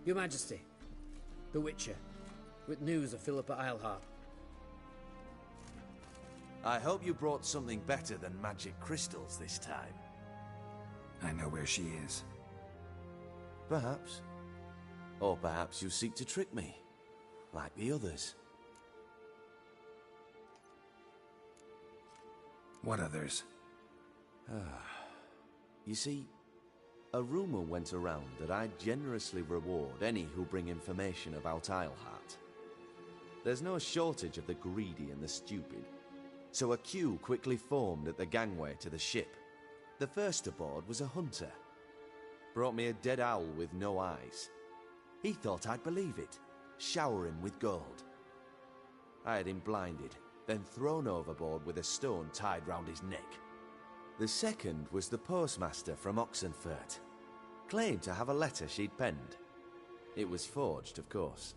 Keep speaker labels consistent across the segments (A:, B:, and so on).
A: Your Majesty, the Witcher, with news of Philippa Eilhart.
B: I hope you brought something better than magic crystals this time.
C: I know where she is.
B: Perhaps. Or perhaps you seek to trick me, like the others.
C: What others?
B: You see, a rumor went around that I generously reward any who bring information about Eilhart. There's no shortage of the greedy and the stupid, so a queue quickly formed at the gangway to the ship. The first aboard was a hunter. Brought me a dead owl with no eyes. He thought I'd believe it, shower him with gold. I had him blinded, then thrown overboard with a stone tied round his neck. The second was the postmaster from Oxenfurt. Claimed to have a letter she'd penned. It was forged, of course.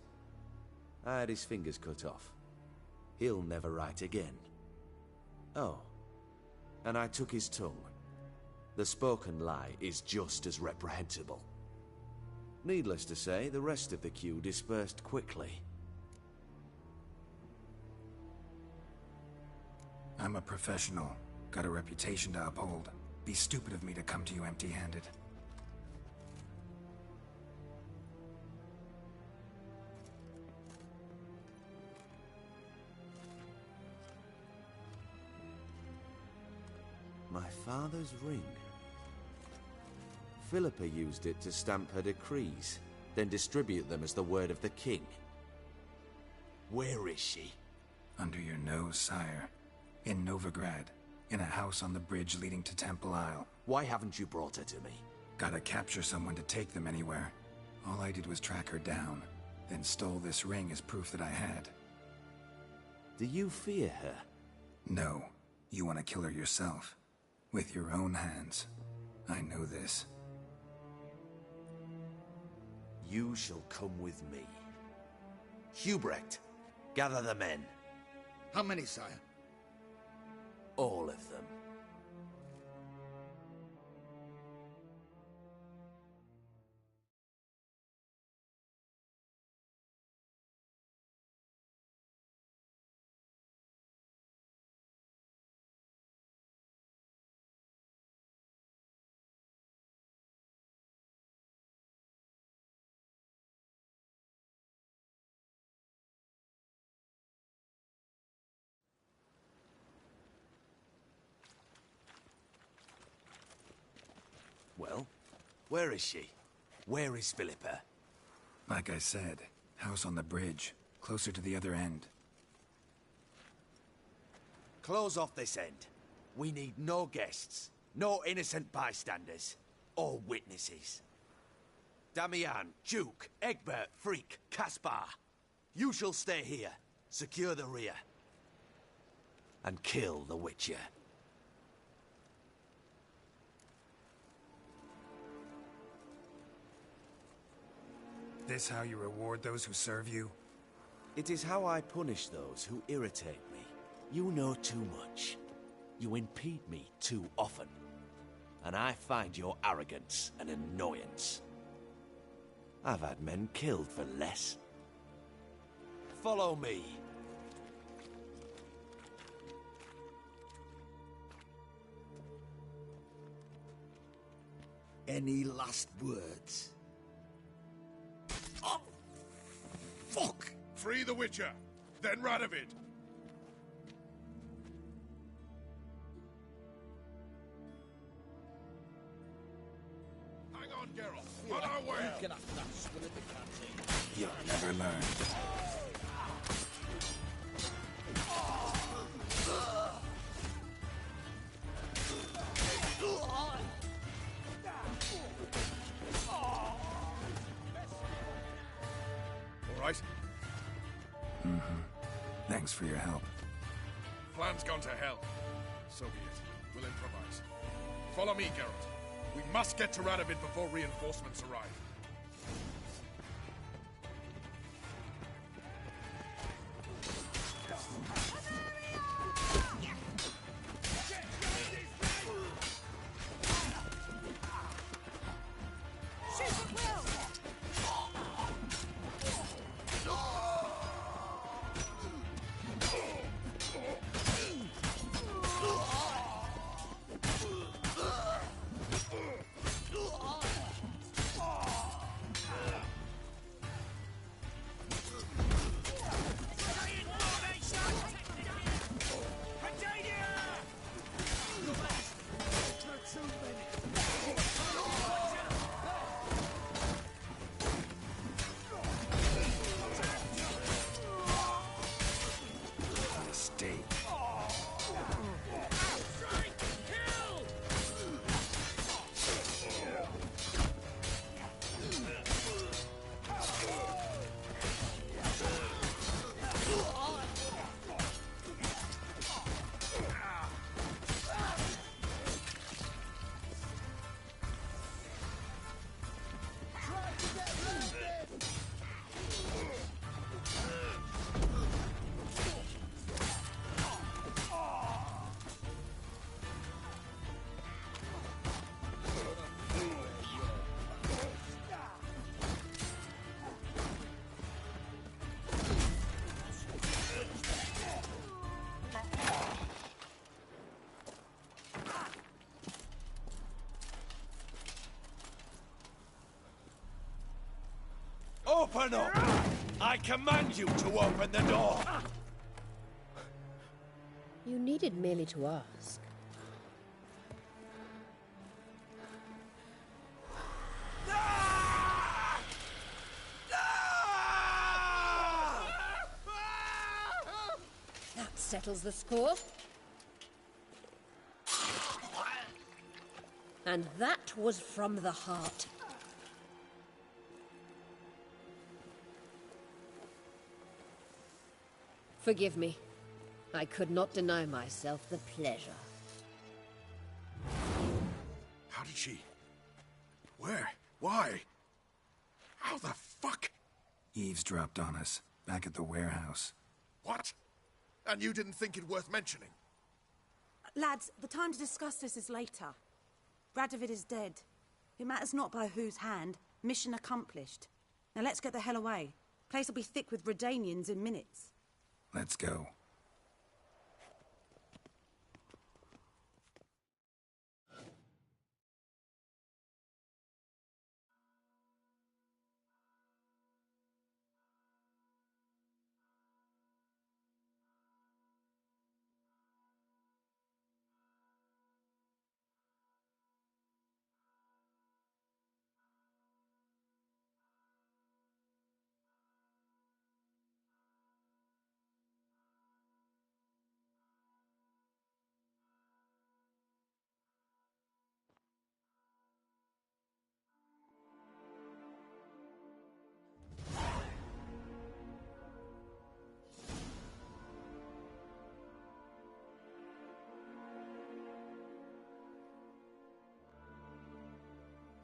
B: I had his fingers cut off. He'll never write again. Oh, and I took his tongue. The spoken lie is just as reprehensible. Needless to say, the rest of the queue dispersed quickly.
C: I'm a professional. Got a reputation to uphold. Be stupid of me to come to you empty-handed.
B: My father's ring. Philippa used it to stamp her decrees, then distribute them as the word of the king. Where is she?
C: Under your nose, sire. In Novigrad. In a house on the bridge leading to Temple Isle.
B: Why haven't you brought her to me?
C: Gotta capture someone to take them anywhere. All I did was track her down, then stole this ring as proof that I had.
B: Do you fear her?
C: No. You want to kill her yourself. With your own hands. I know this.
B: You shall come with me. Hubrecht, gather the men.
D: How many, sire?
B: All of them. Well, where is she? Where is Philippa?
C: Like I said, house on the bridge, closer to the other end.
B: Close off this end. We need no guests, no innocent bystanders, or witnesses. Damian, Duke, Egbert, Freak, Caspar. You shall stay here, secure the rear, and kill the Witcher.
C: This how you reward those who serve you?
B: It is how I punish those who irritate me. You know too much. You impede me too often. And I find your arrogance an annoyance. I've had men killed for less. Follow me.
D: Any last words? Oh, fuck!
E: Free the Witcher, then Radovid. Hang on, Geralt. On our way.
D: Get after that swill at the canteen.
C: You'll never learn.
E: All right.
C: Thanks for your help.
E: Plan's gone to hell. So be it. We'll improvise. Follow me, Geralt. We must get to Radovid before reinforcements arrive.
F: Open up! I command you to open the door!
G: You needed merely to ask. That settles the score. And that was from the heart. Forgive me. I could not deny myself the pleasure.
E: How did she... Where? Why? How the fuck?
C: Eavesdropped on us, back at the warehouse.
E: What? And you didn't think it worth mentioning?
H: Lads, the time to discuss this is later. Radovid is dead. It matters not by whose hand. Mission accomplished. Now let's get the hell away. Place will be thick with Redanians in minutes.
C: Let's go.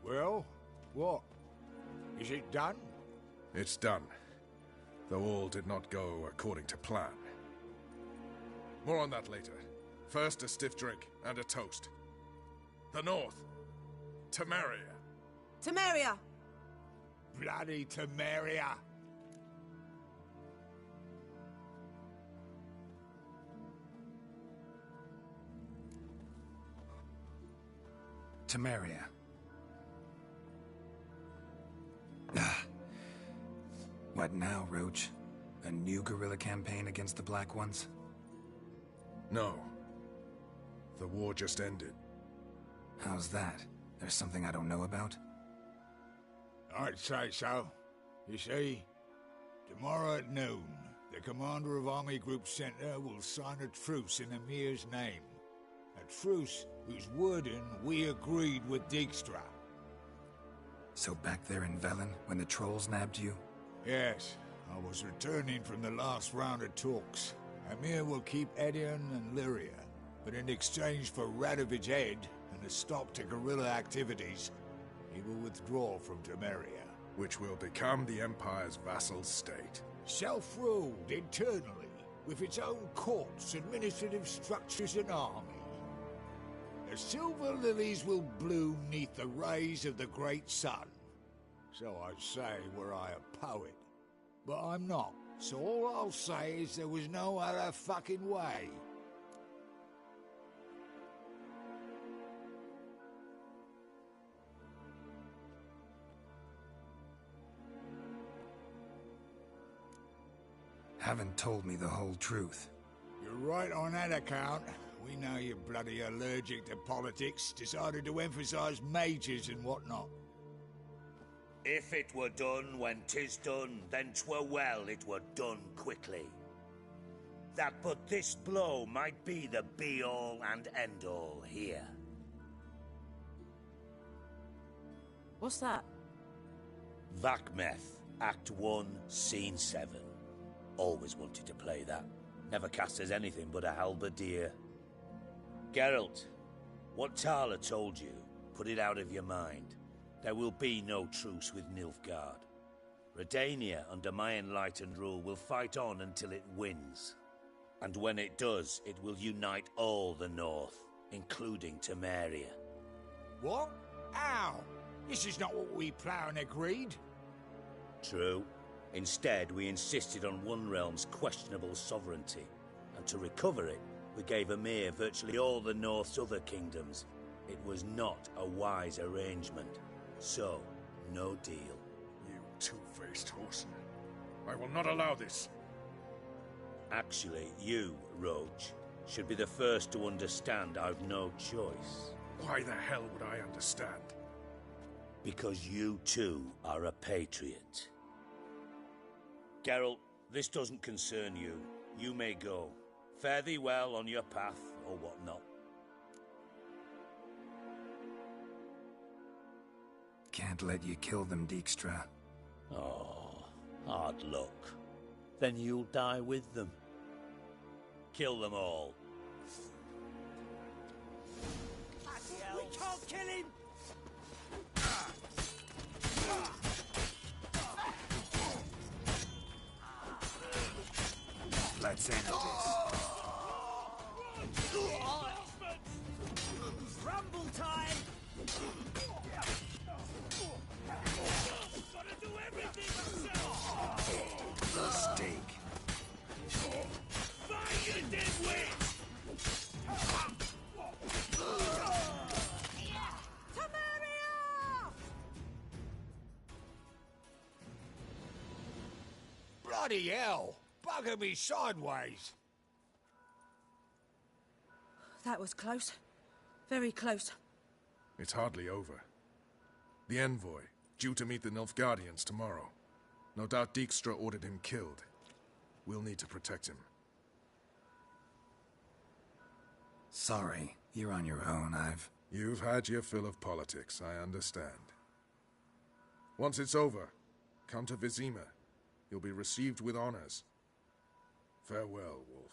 I: Well, what? Is it done?
E: It's done. Though all did not go according to plan. More on that later. First, a stiff drink and a toast. The North. Temeria.
H: Temeria!
I: Bloody Temeria!
C: Temeria. What now, Roach? A new guerrilla campaign against the Black Ones?
E: No. The war just ended.
C: How's that? There's something I don't know about?
I: I'd say so. You see, tomorrow at noon, the commander of Army Group Center will sign a truce in Emir's name. A truce whose wording we agreed with Dijkstra.
C: So back there in Velen, when the trolls nabbed you?
I: Yes, I was returning from the last round of talks. Emir will keep Edion and Lyria, but in exchange for Radovid's head and a stop to guerrilla activities, he will withdraw from Temeria.
E: Which will become the Empire's vassal state.
I: Self-ruled internally, with its own courts, administrative structures and army. The silver lilies will bloom neath the rays of the great sun. So I'd say were I a poet. But I'm not. So all I'll say is there was no other fucking way.
C: Haven't told me the whole truth.
I: You're right on that account. We know you're bloody allergic to politics, decided to emphasize majors and whatnot.
F: If it were done when 'tis done, then 'twere well it were done quickly. That but this blow might be the be-all and end-all here.
H: What's that?
F: Vakmeth, Act 1, Scene 7. Always wanted to play that. Never cast as anything but a halberdier. Geralt, what Tala told you, put it out of your mind. There will be no truce with Nilfgaard. Redania, under my enlightened rule, will fight on until it wins. And when it does, it will unite all the North, including Temeria.
I: What? How? This is not what we planned and agreed.
F: True. Instead, we insisted on one realm's questionable sovereignty, and to recover it, we gave Emir virtually all the North's other kingdoms. It was not a wise arrangement. So, no deal.
E: You two-faced Christ, Orson. I will not allow this.
F: Actually, you, Roach, should be the first to understand I've no choice.
E: Why the hell would I understand?
F: Because you too are a patriot. Geralt, this doesn't concern you. You may go. Fare thee well on your path, or whatnot.
C: Can't let you kill them, Dijkstra.
F: Oh, hard luck. Then you'll die with them. Kill them all.
D: We can't kill him!
C: Let's end this.
D: Rumble time! Gotta do everything myself!
C: Steak.
D: Find your dead weight!
I: Bloody hell! Bugger me sideways!
H: That was close. Very close.
E: It's hardly over. The envoy, due to meet the Nilfgaardians tomorrow. No doubt Dijkstra ordered him killed. We'll need to protect him.
C: Sorry, you're on your own.
E: You've had your fill of politics, I understand. Once it's over, come to Vizima. You'll be received with honors. Farewell, Wolf.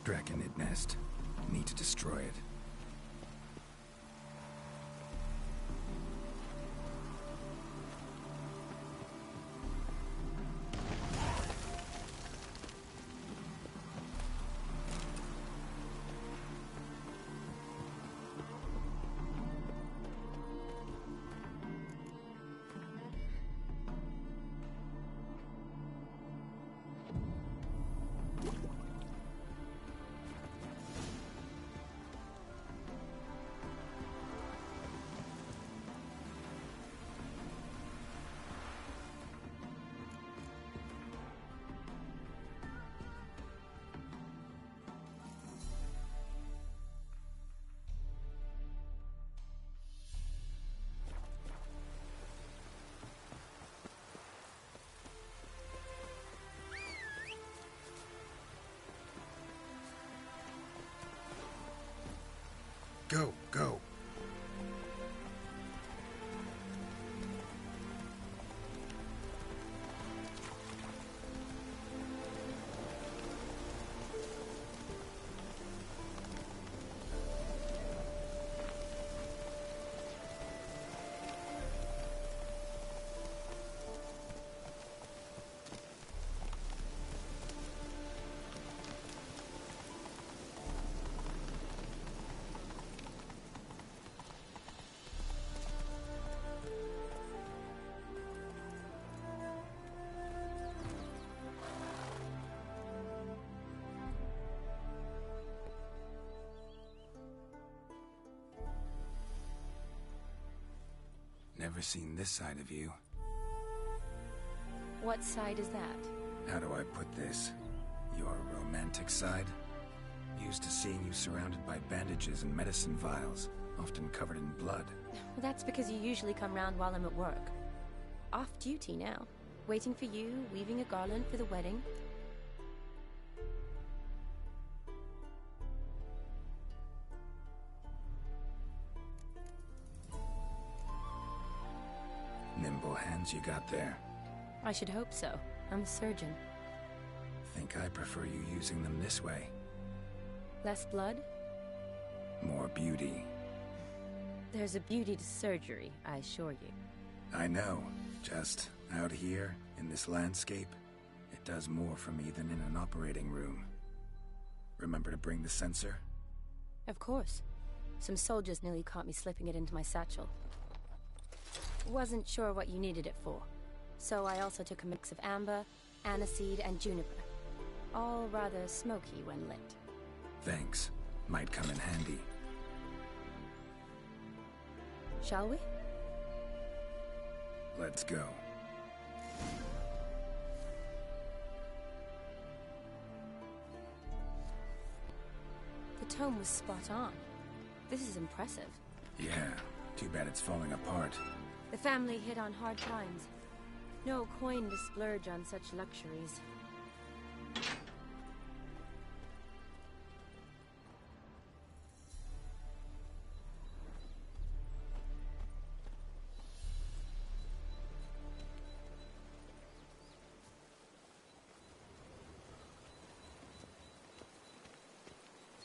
C: Draconid nest. Need to destroy it. Go, go. Never seen this side of you.
J: What side is that?
C: How do I put this? Your romantic side? Used to seeing you surrounded by bandages and medicine vials, often covered in blood.
J: Well, that's because you usually come round while I'm at work. Off duty now. Waiting for you, weaving a garland for the wedding.
C: Nimble hands you got there.
J: I should hope so. I'm a surgeon.
C: Think I prefer you using them this way.
J: Less blood?
C: More beauty.
J: There's a beauty to surgery, I assure you.
C: I know. Just out here, in this landscape, it does more for me than in an operating room. Remember to bring the sensor?
J: Of course. Some soldiers nearly caught me slipping it into my satchel. Wasn't sure what you needed it for, so I also took a mix of amber, aniseed, and juniper. All rather smoky when lit.
C: Thanks. Might come in handy.
J: Shall we?
C: Let's go.
J: The tome was spot on. This is impressive.
C: Yeah, too bad it's falling apart.
J: The family hit on hard times. No coin to splurge on such luxuries.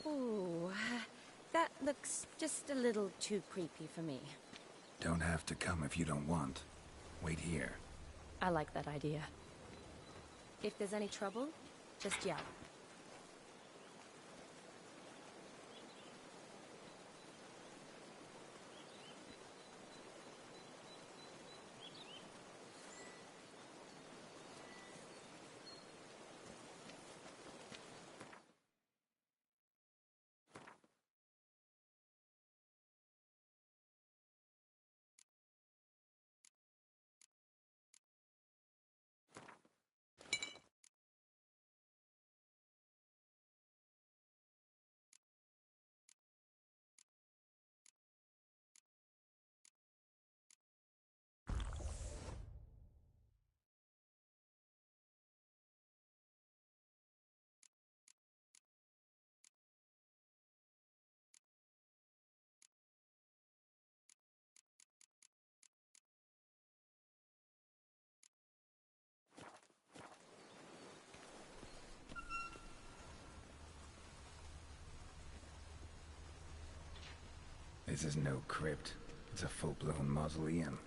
J: Ooh, that looks just a little too creepy for me.
C: Don't have to come if you don't want. Wait here.
J: I like that idea. If there's any trouble, just yell.
C: This is no crypt. It's a full-blown mausoleum.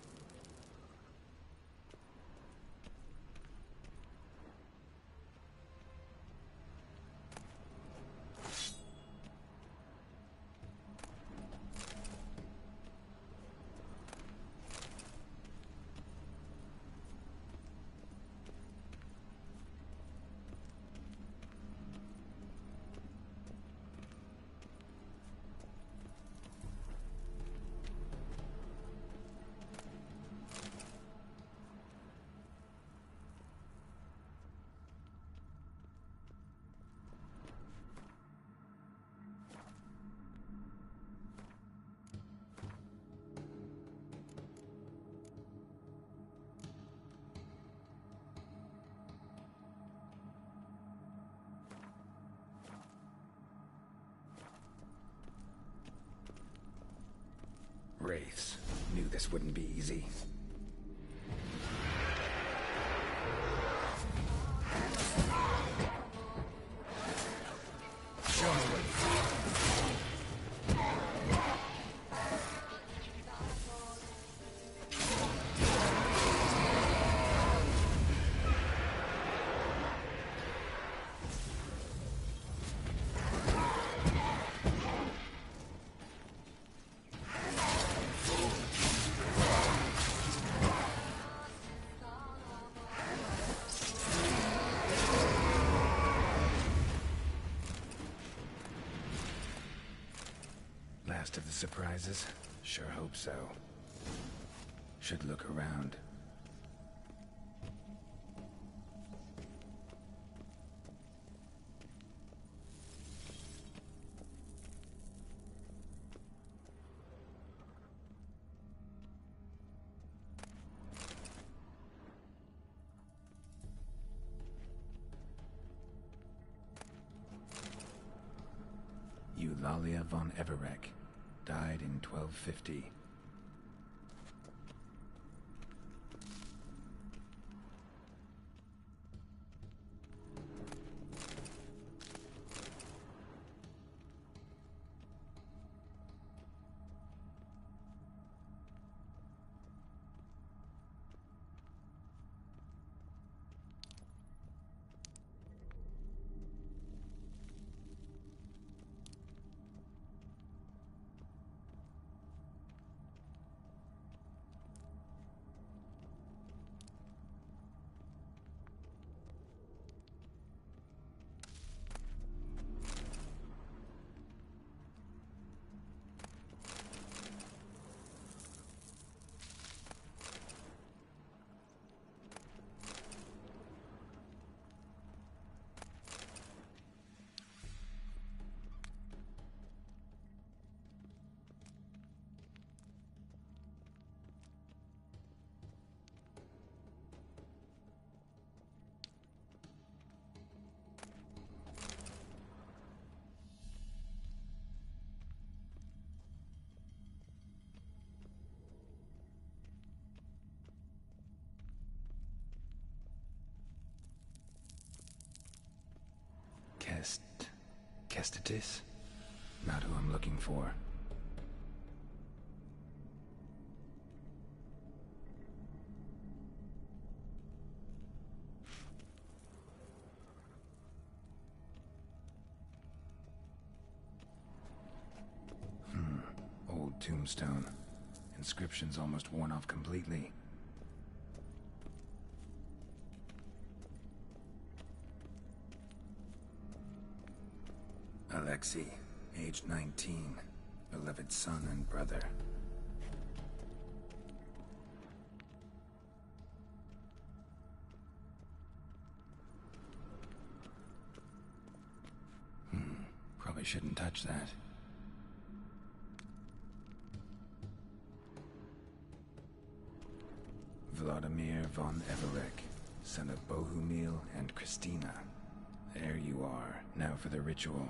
C: Wraiths. Knew this wouldn't be easy. Last of the surprises? Sure hope so. Should look around. Eulalia von Everec. Died in 1250. Kestitis? Not who I'm looking for. Old tombstone. Inscription's almost worn off completely. Alexei, age 19, beloved son and brother. Probably shouldn't touch that. Vladimir von Everec, son of Bohumil and Christina. There you are, now for the ritual.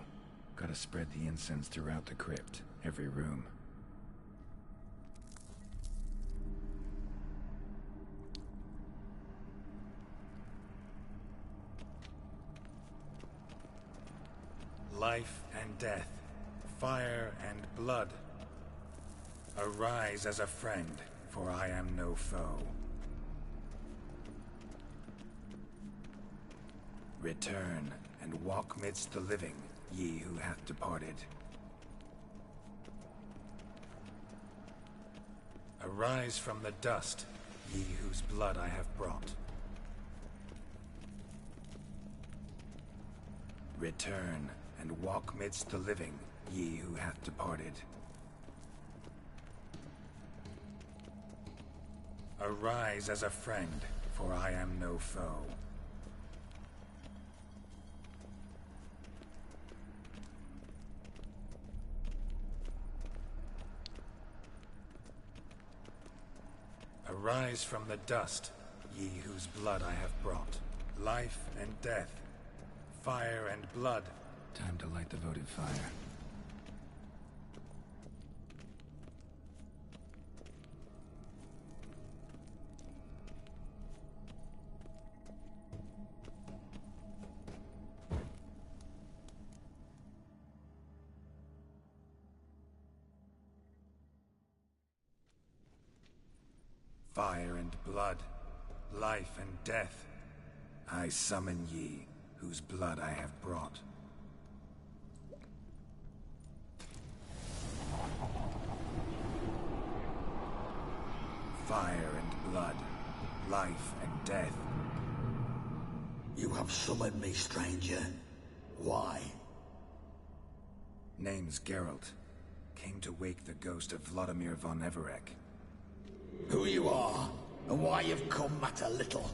C: Gotta spread the incense throughout the crypt, every room. Life and death, fire and blood. Arise as a friend, for I am no foe. Return, and walk midst the living, ye who hath departed. Arise from the dust, ye whose blood I have brought. Return, and walk midst the living, ye who hath departed. Arise as a friend, for I am no foe. Arise from the dust, ye whose blood I have brought. Life and death, fire and blood. Time to light the votive fire. Fire and blood, life and death, I summon ye, whose blood I have brought. Fire and blood, life and death.
K: You have summoned me, stranger. Why?
C: Name's Geralt. Came to wake the ghost of Vladimir von Everec.
K: Who you are, and why you've come matter little.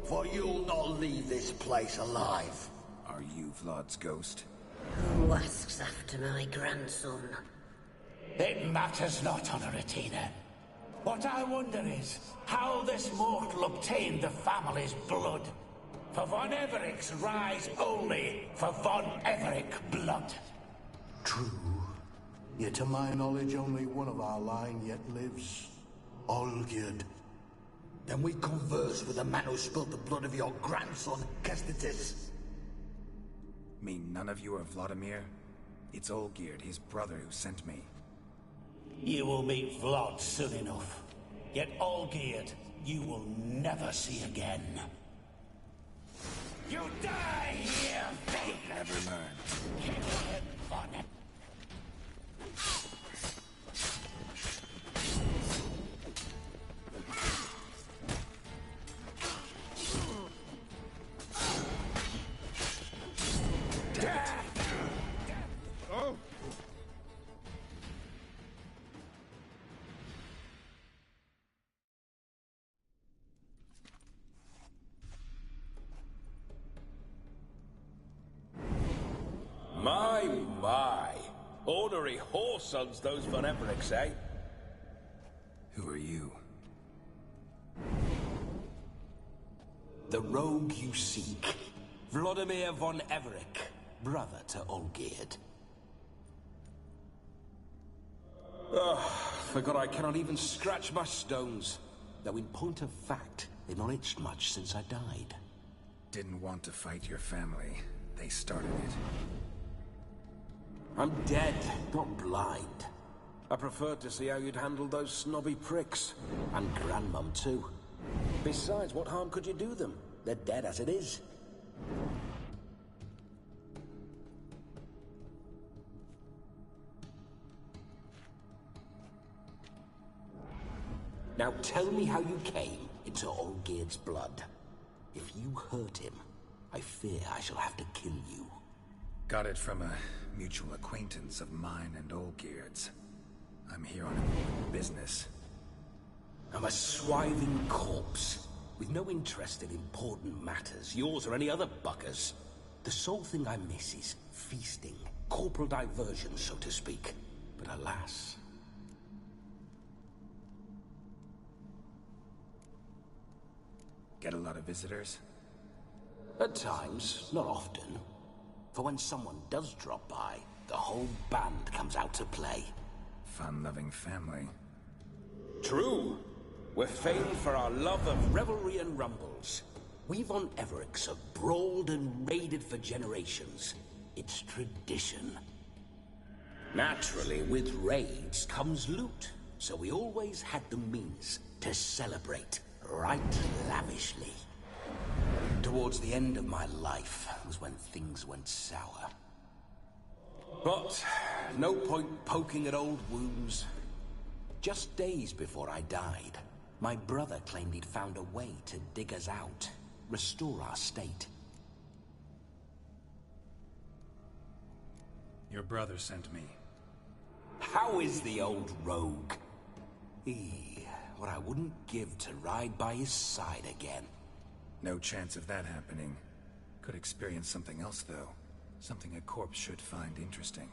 K: For you'll not leave this place alive.
C: Are you Vlad's ghost?
G: Who asks after my grandson?
K: It matters not, Honoratina. What I wonder is, how this mortal obtained the family's blood. For von Everec's rise only for von Everec blood.
L: True. Yet to my knowledge, only one of our line yet lives. Olgierd.
K: Then we converse with the man who spilled the blood of your grandson, Kestetis.
C: Mean none of you are Vladimir? It's Olgierd, his brother, who sent me.
K: You will meet Vlad soon enough. Yet Olgierd, you will never see again. You die here, thief!
C: Never learn.
K: Kill him, Von.
F: My. Ornery whoresons those von Everecs, eh?
C: Who are you?
K: The rogue you seek. Vladimir von Everec, brother to Olgierd.
M: Forgot I cannot even scratch my stones. Though in point of fact, they've not itched much since I died.
C: Didn't want to fight your family. They started it.
M: I'm dead, not blind. I preferred to see how you'd handle those snobby pricks. And Grandmum, too. Besides, what harm could you do them? They're dead as it is. Now tell me how you came into Olgierd's blood. If you hurt him, I fear I shall have to kill you.
C: Got it from a mutual acquaintance of mine and Olgierd's. I'm here on important business.
M: I'm a swiving corpse, with no interest in important matters, yours or any other buggers. The sole thing I miss is feasting, corporal diversion, so to speak. But alas...
C: Get a lot of visitors?
M: At times, not often. For when someone does drop by, the whole band comes out to play.
C: Fun-loving family.
M: True. We're famed for our love of revelry and rumbles. We von Everecs have brawled and raided for generations. It's tradition. Naturally, with raids comes loot. so we always had the means to celebrate right lavishly. Towards the end of my life was when things went sour. But no point poking at old wounds. Just days before I died, my brother claimed he'd found a way to dig us out, restore our state.
C: Your brother sent me.
M: How is the old rogue? What I wouldn't give to ride by his side again.
C: No chance of that happening. Could experience something else, though. Something a corpse should find interesting.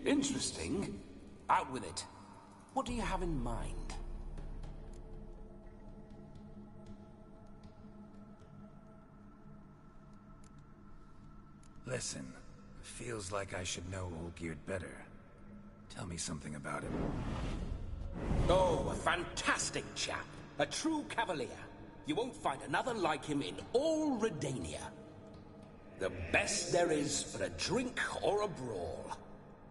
M: Interesting? Out with it. What do you have in mind?
C: Listen, feels like I should know Olgierd better. Tell me something about him.
M: Oh, a fantastic chap. A true cavalier. You won't find another like him in all Redania. The best there is for a drink or a brawl.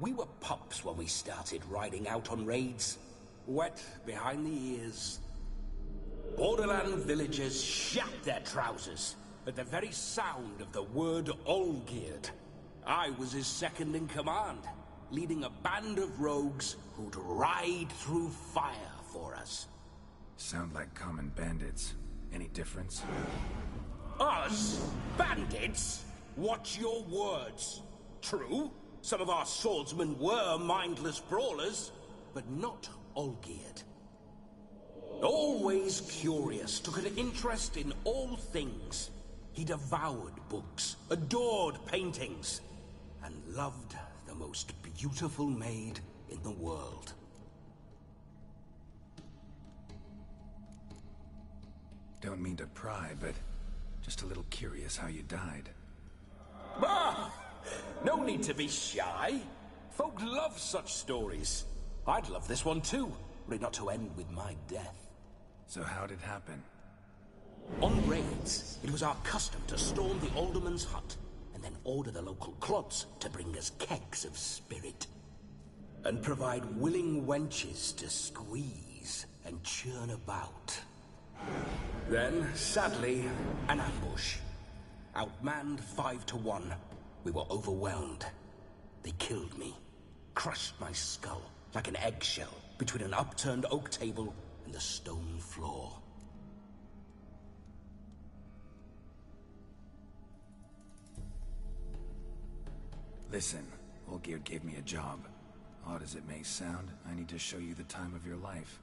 M: We were pups when we started riding out on raids. Wet behind the ears. Borderland villagers shat their trousers at the very sound of the word Olgierd. I was his second in command, leading a band of rogues who'd ride through fire for us.
C: Sound like common bandits. Any difference?
M: Us? Bandits? Watch your words. True, some of our swordsmen were mindless brawlers, but not Olgierd. Always curious, took an interest in all things. He devoured books, adored paintings, and loved the most beautiful maid in the world.
C: Don't mean to pry, but just a little curious how you died.
M: Ah! No need to be shy. Folk love such stories. I'd love this one too, were it not to end with my death.
C: So how'd it happen?
M: On raids, it was our custom to storm the alderman's hut, and then order the local clods to bring us kegs of spirit. And provide willing wenches to squeeze and churn about. Then, sadly, an ambush. Outmanned 5 to 1, we were overwhelmed. They killed me, crushed my skull like an eggshell between an upturned oak table and the stone floor.
C: Listen, Olgierd gave me a job. Odd as it may sound, I need to show you the time of your life.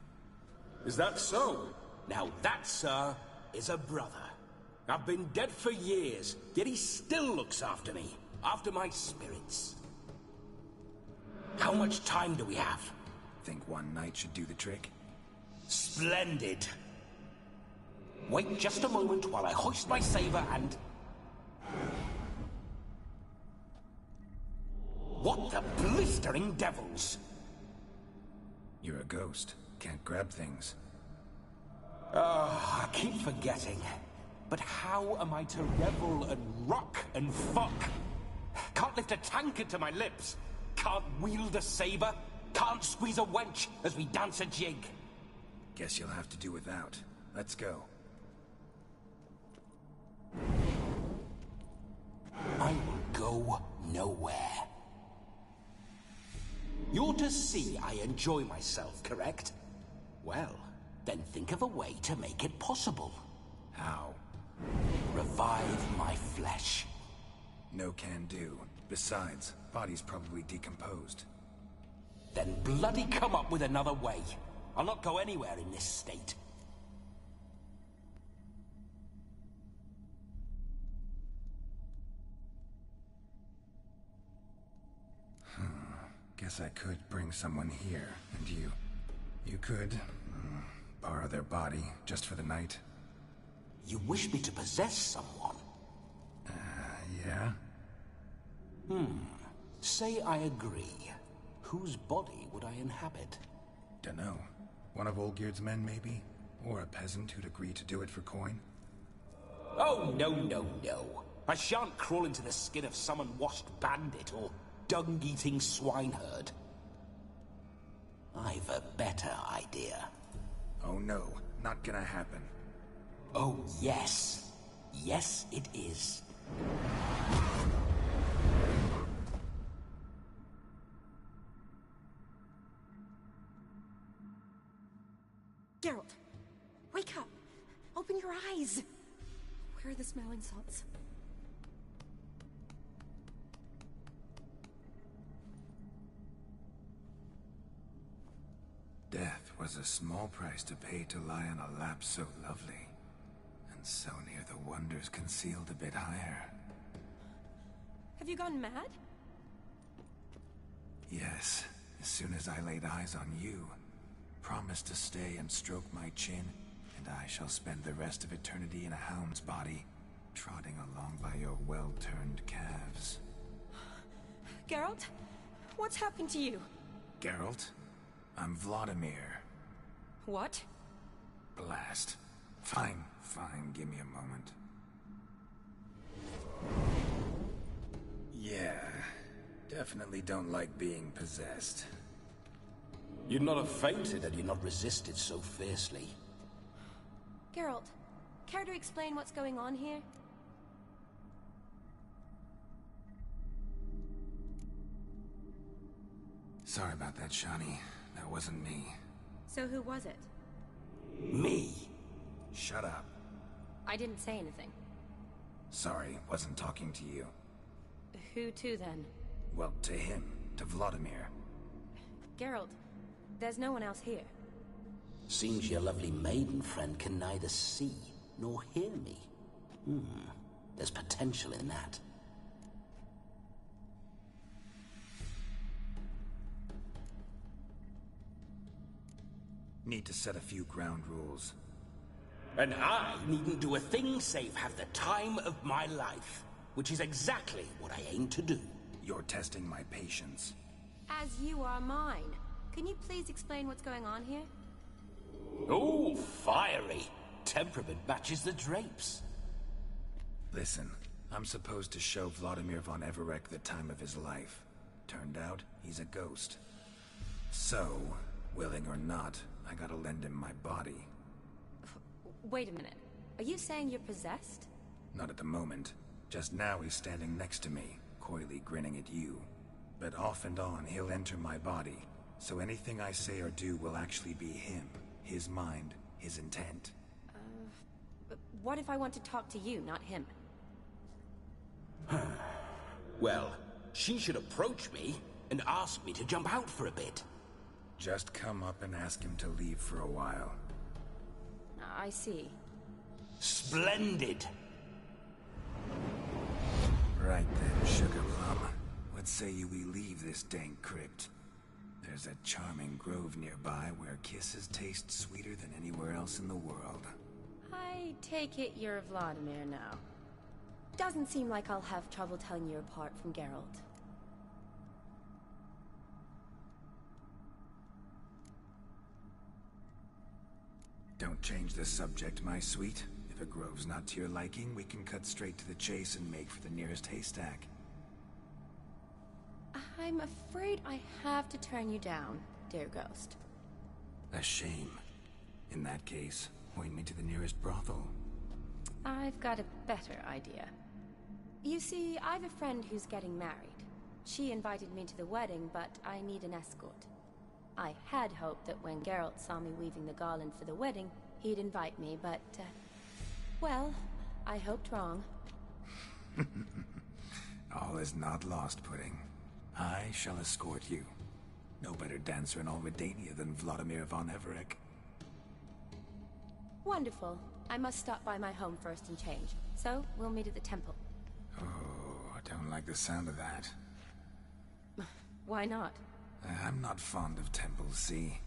M: Is that so? Now that, sir, is a brother. I've been dead for years, yet he still looks after me, after my spirits. How much time do we have?
C: Think one night should do the trick?
M: Splendid. Wait just a moment while I hoist my saber and... What the blistering devils?
C: You're a ghost. Can't grab things.
M: I keep forgetting. But how am I to revel and rock and fuck? Can't lift a tankard to my lips. Can't wield a saber. Can't squeeze a wench as we dance a jig.
C: Guess you'll have to do without. Let's go.
M: I will go nowhere. You're to see I enjoy myself, correct? Well, then think of a way to make it possible.
C: How?
M: Revive my flesh.
C: No can do. Besides, body's probably decomposed.
M: Then bloody come up with another way. I'll not go anywhere in this state.
C: Guess I could bring someone here, and you could borrow their body just for the night.
M: You wish me to possess someone?
C: Yeah?
M: Say I agree. Whose body would I inhabit?
C: Dunno. One of Olgierd's men, maybe? Or a peasant who'd agree to do it for coin?
M: Oh, no, no, no. I shan't crawl into the skin of some unwashed bandit or dung-eating swineherd. I've a better idea.
C: Oh no, not gonna happen.
M: Oh yes. Yes, it is.
J: Geralt, wake up! Open your eyes! Where are the smelling salts?
C: Death was a small price to pay to lie on a lap so lovely, and so near the wonders concealed a bit higher.
J: Have you gone mad?
C: Yes, as soon as I laid eyes on you, promise to stay and stroke my chin, and I shall spend the rest of eternity in a hound's body, trotting along by your well-turned calves.
J: Geralt? What's happened to you?
C: Geralt? I'm Vladimir.
J: What?
C: Blast. Fine, give me a moment. Yeah, definitely don't like being possessed.
M: You'd not have fainted had you not resisted so fiercely.
J: Geralt, care to explain what's going on here?
C: Sorry about that, Shani. That wasn't me.
J: So who was it?
M: Me?
C: Shut up.
J: I didn't say anything.
C: Sorry, wasn't talking to you.
J: Who to then?
C: Well, to him. To Vladimir.
J: Geralt, there's no one else here.
M: Seems your lovely maiden friend can neither see nor hear me. There's potential in that.
C: Need to set a few ground rules.
M: And I needn't do a thing save have the time of my life, which is exactly what I aim to do.
C: You're testing my patience.
J: As you are mine. Can you please explain what's going on here?
M: Oh, fiery. Temperament matches the drapes.
C: Listen, I'm supposed to show Vladimir von Everec the time of his life. Turned out, he's a ghost. So, willing or not, I gotta lend him my body.
J: Wait a minute. Are you saying you're possessed?
C: Not at the moment. Just now he's standing next to me, coyly grinning at you. But off and on, he'll enter my body. So anything I say or do will actually be him. His mind, his intent.
J: What if I want to talk to you, not him?
M: Well, she should approach me and ask me to jump out for a bit.
C: Just come up and ask him to leave for a while.
J: I see.
M: Splendid!
C: Right then, Sugar Plum. What say you we leave this dank crypt? There's a charming grove nearby where kisses taste sweeter than anywhere else in the world.
J: I take it you're Vladimir now. Doesn't seem like I'll have trouble telling you apart from Geralt.
C: Don't change the subject, my sweet. If a grove's not to your liking, we can cut straight to the chase and make for the nearest haystack.
J: I'm afraid I have to turn you down, dear ghost.
C: A shame. In that case, point me to the nearest brothel.
J: I've got a better idea. You see, I've a friend who's getting married. She invited me to the wedding, but I need an escort. I had hoped that when Geralt saw me weaving the garland for the wedding, he'd invite me, but, well, I hoped wrong.
C: All is not lost, Pudding. I shall escort you. No better dancer in all Redania than Vladimir von Everec.
J: Wonderful. I must stop by my home first and change. So, we'll meet at the temple.
C: Oh, I don't like the sound of that.
J: Why not?
C: I'm not fond of temples, see?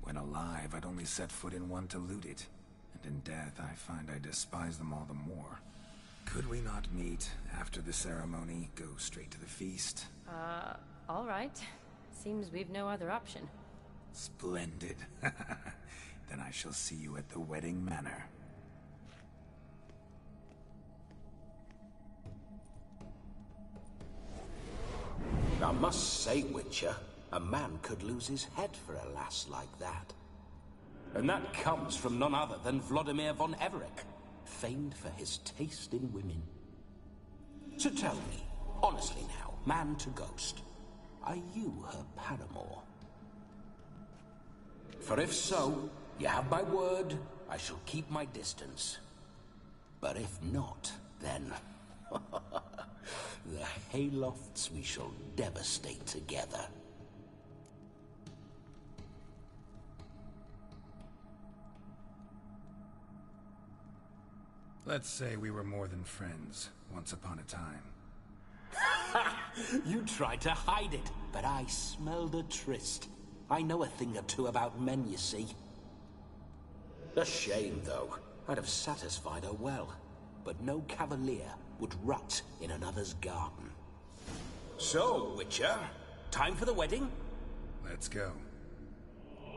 C: When alive, I'd only set foot in one to loot it. And in death, I find I despise them all the more. Could we not meet after the ceremony, go straight to the feast?
J: All right. Seems we've no other option.
C: Splendid. Then I shall see you at the wedding manor.
M: I must say, Witcher, A man could lose his head for a lass like that. And that comes from none other than Vladimir von Everec, famed for his taste in women. So tell me, honestly now, man to ghost, are you her paramour? For if so, you have my word, I shall keep my distance. But if not, then... the Haylofts we shall devastate together.
C: Let's say we were more than friends, once upon a time.
M: You tried to hide it, but I smelled a tryst. I know a thing or two about men, you see. A shame, though. I'd have satisfied her well. But no cavalier would rut in another's garden. So, Witcher, time for the wedding?
C: Let's go.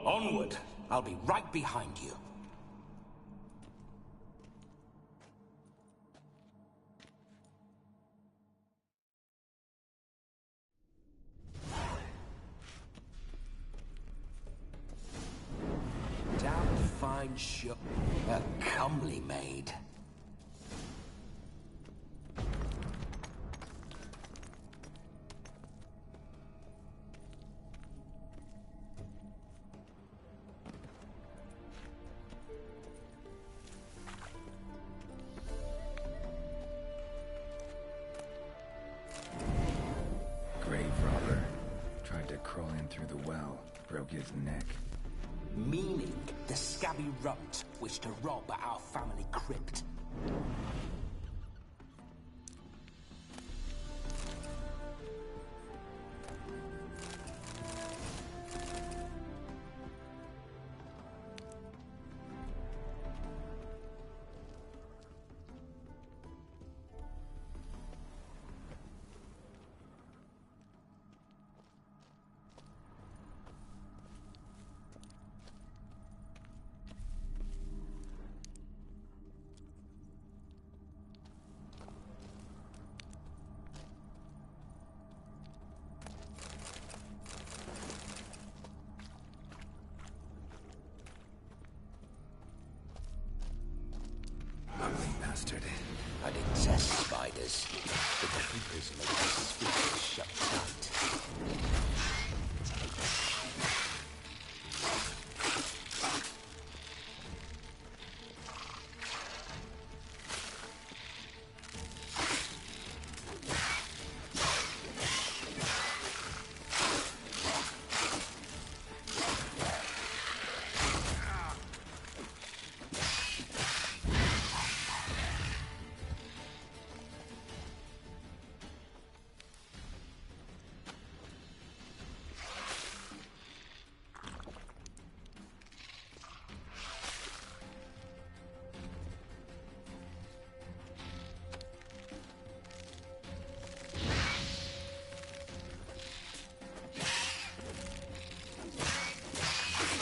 M: Onward. I'll be right behind you. Damn fine show. A comely maid.
C: Grave robber. Tried to crawl in through the well. Broke his neck.
M: Meaning the scabby runt wished to rob our family crypt.
C: Ugly bastard.
M: I detest spiders. The creepers make my sphincter shut tight.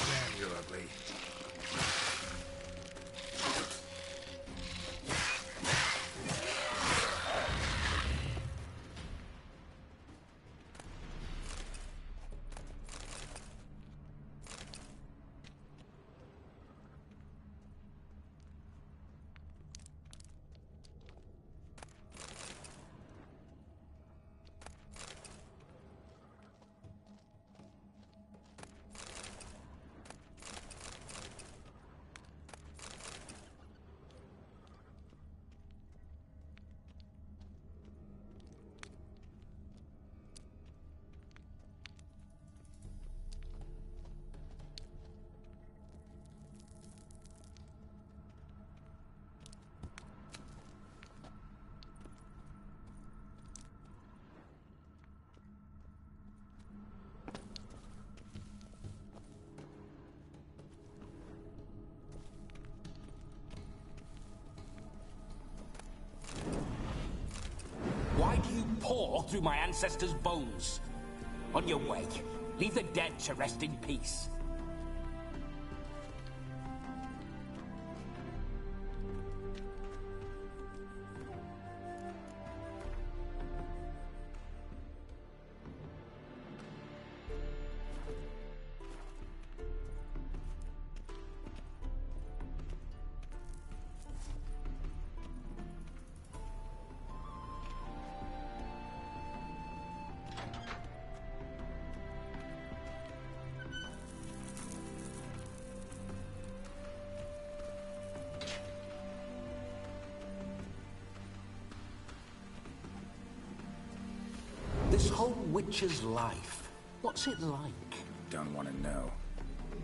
C: Damn, you're ugly.
M: Why do you paw through my ancestors' bones? On your way, leave the dead to rest in peace. whole Witcher's life, what's it like?
C: Don't want to know.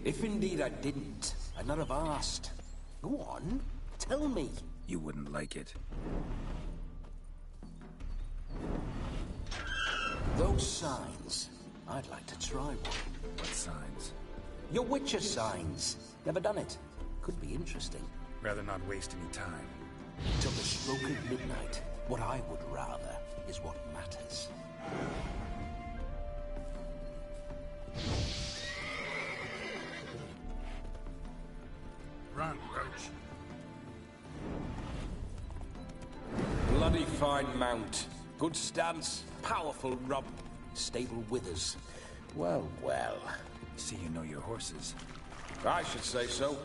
M: If indeed I didn't, I'd not have asked. Go on, tell me.
C: You wouldn't like it.
M: Those signs, I'd like to try one.
C: What signs?
M: Your Witcher signs. Never done it. Could be interesting.
C: Rather not waste any time.
M: Till the stroke of midnight, what I would rather is what matters.
C: Run, Roach.
M: Bloody fine mount. Good stance, powerful rub, stable withers. Well, well.
C: See you know your horses.
M: I should say so.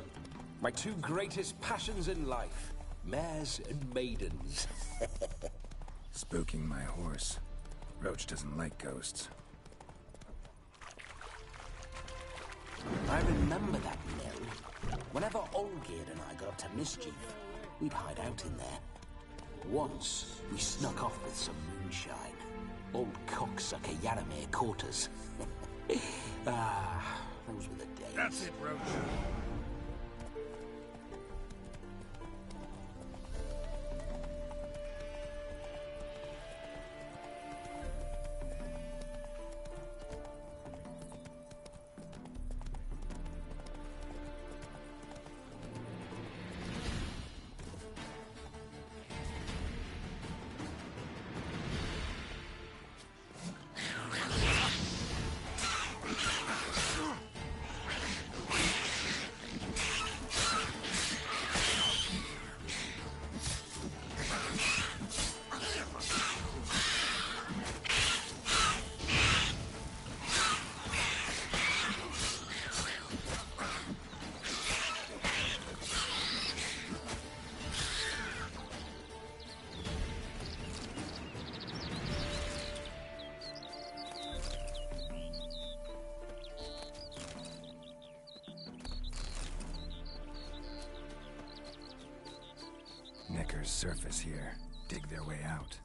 M: My two greatest passions in life. Mares and maidens.
C: Spooking my horse. Roach doesn't like ghosts.
M: I remember that mill. Whenever Olgierd and I got up to mischief, we'd hide out in there. Once, we snuck off with some moonshine. Old cocksucker Yaramir caught us. Those were the days.
C: That's it, Roach. Neckar's surface here. Dig their way out.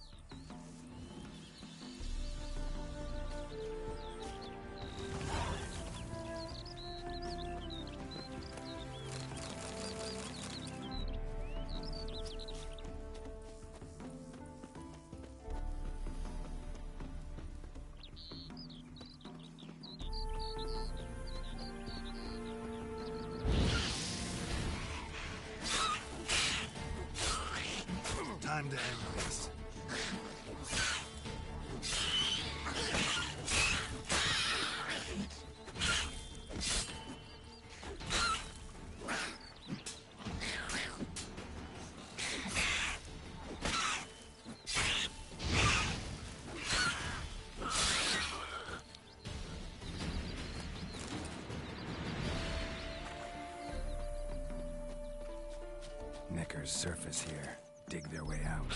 C: Time to end this. Neckar's surface here. Dig their way out.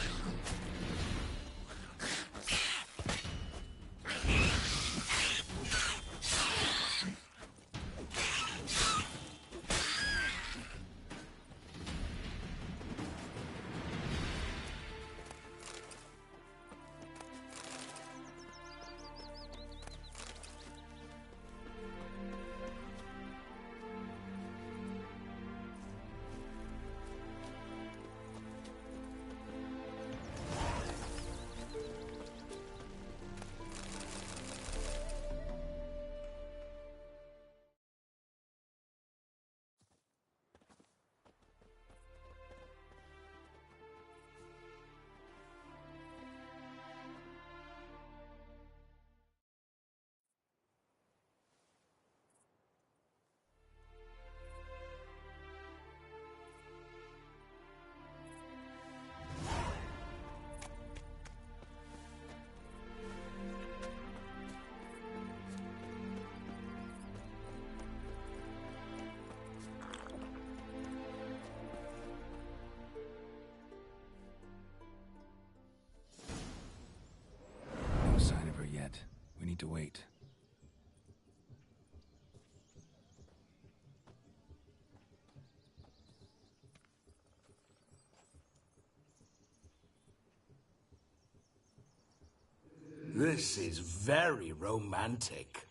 M: This is very romantic.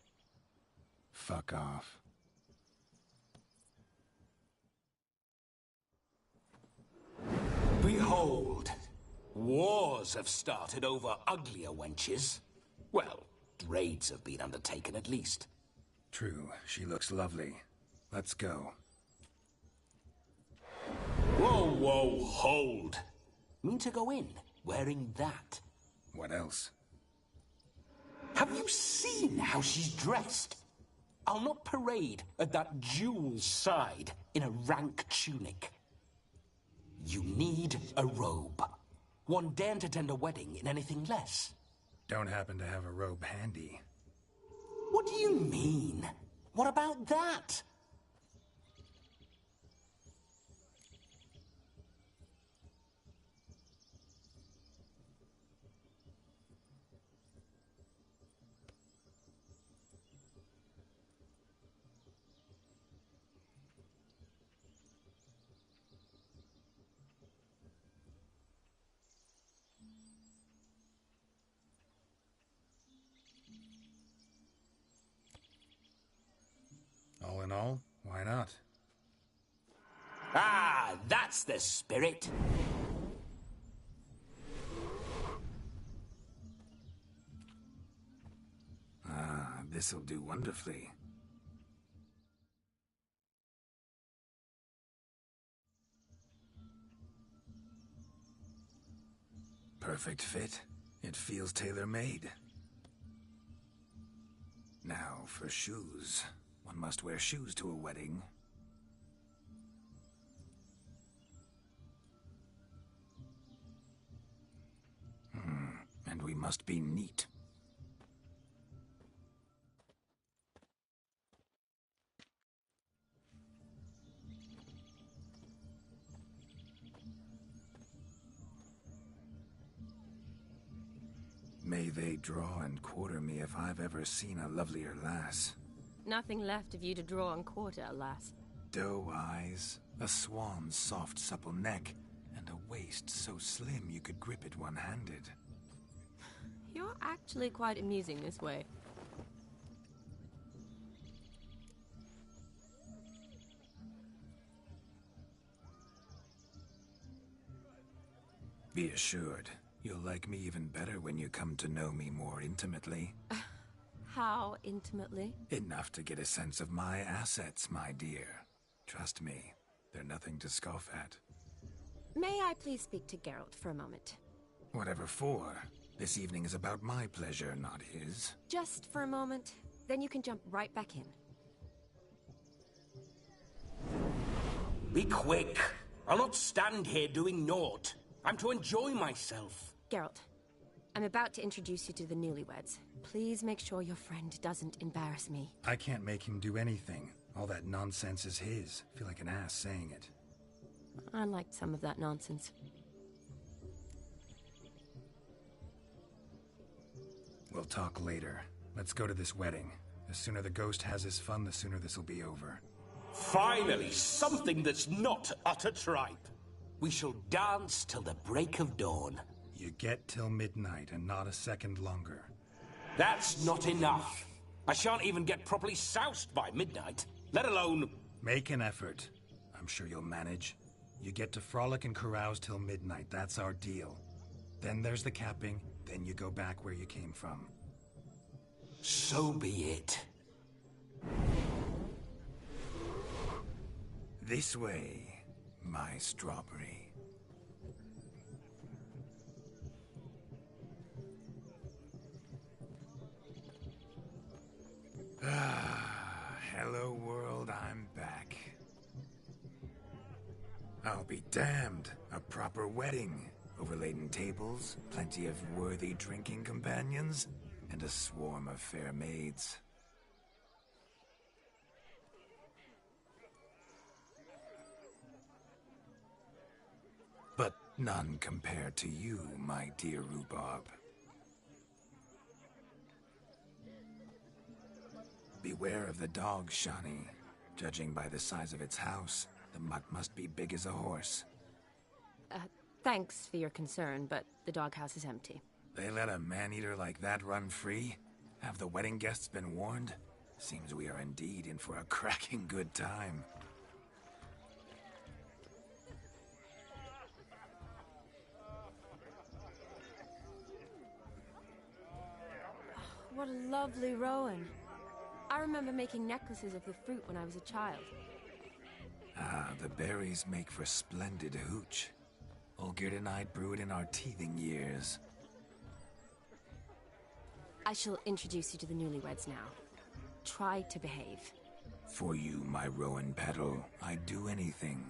C: Fuck off.
M: Behold, wars have started over uglier wenches. Well, raids have been undertaken at least.
C: True, she looks lovely. Let's go.
M: Whoa, whoa, hold. Mean to go in, wearing that?
C: What else?
M: Have you seen how she's dressed? I'll not parade at that jewel's side in a rank tunic. You need a robe. One daren't attend a wedding in anything less.
C: Don't happen to have a robe handy.
M: What do you mean? What about that?
C: All in all, why not?
M: Ah, that's the spirit.
C: Ah, this'll do wonderfully. Perfect fit. It feels tailor-made. Now for shoes. One must wear shoes to a wedding. And we must be neat. May they draw and quarter me if I've ever seen a lovelier lass.
J: Nothing left of you to draw and quarter, alas.
C: Doe eyes, a swan's soft supple neck, and a waist so slim you could grip it one-handed.
J: You're actually quite amusing this way.
C: Be assured, you'll like me even better when you come to know me more intimately.
J: How intimately?
C: Enough to get a sense of my assets, my dear. Trust me, they're nothing to scoff at.
J: May I please speak to Geralt for a moment?
C: Whatever for. This evening is about my pleasure, not his.
J: Just for a moment, then you can jump right back in.
M: Be quick. I'll not stand here doing naught. I'm to enjoy myself.
J: Geralt, I'm about to introduce you to the newlyweds. Please make sure your friend doesn't embarrass me.
C: I can't make him do anything. All that nonsense is his. Feel like an ass saying it.
J: I liked some of that nonsense.
C: We'll talk later. Let's go to this wedding. The sooner the ghost has his fun, the sooner this'll be over.
M: Finally, something that's not utter tripe. We shall dance till the break of dawn.
C: You get till midnight and not a second longer.
M: That's not enough. I shan't even get properly soused by midnight, let alone...
C: Make an effort. I'm sure you'll manage. You get to frolic and carouse till midnight, that's our deal. Then there's the capping, then you go back where you came from.
M: So be it.
C: This way, my strawberry. Hello world, I'm back. I'll be damned. A proper wedding. Overladen tables, plenty of worthy drinking companions, and a swarm of fair maids. But none compared to you, my dear Rhubarb. Beware of the dog, Shani. Judging by the size of its house, the mutt must be big as a horse.
J: Thanks for your concern, but the doghouse is empty.
C: They let a man-eater like that run free? Have the wedding guests been warned? Seems we are indeed in for a cracking good time.
J: What a lovely rowan. I remember making necklaces of the fruit when I was a child.
C: Ah, the berries make for splendid hooch. Olgierd and I brew it in our teething years.
J: I shall introduce you to the newlyweds now. Try to behave.
C: For you, my rowan petal, I'd do anything.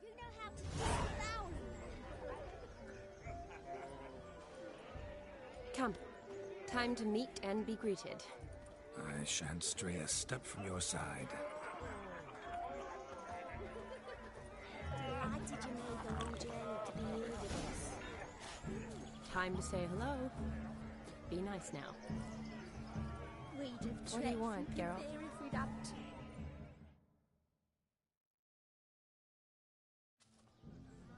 N: You know how to get down.
J: Come. Time to meet and be greeted.
C: I shan't stray a step from your side.
N: Delighted you made the long journey to be here with us.
J: Time to say hello. Be nice now.
N: We'd have
J: What do you want, Geralt?
N: if we'd had to.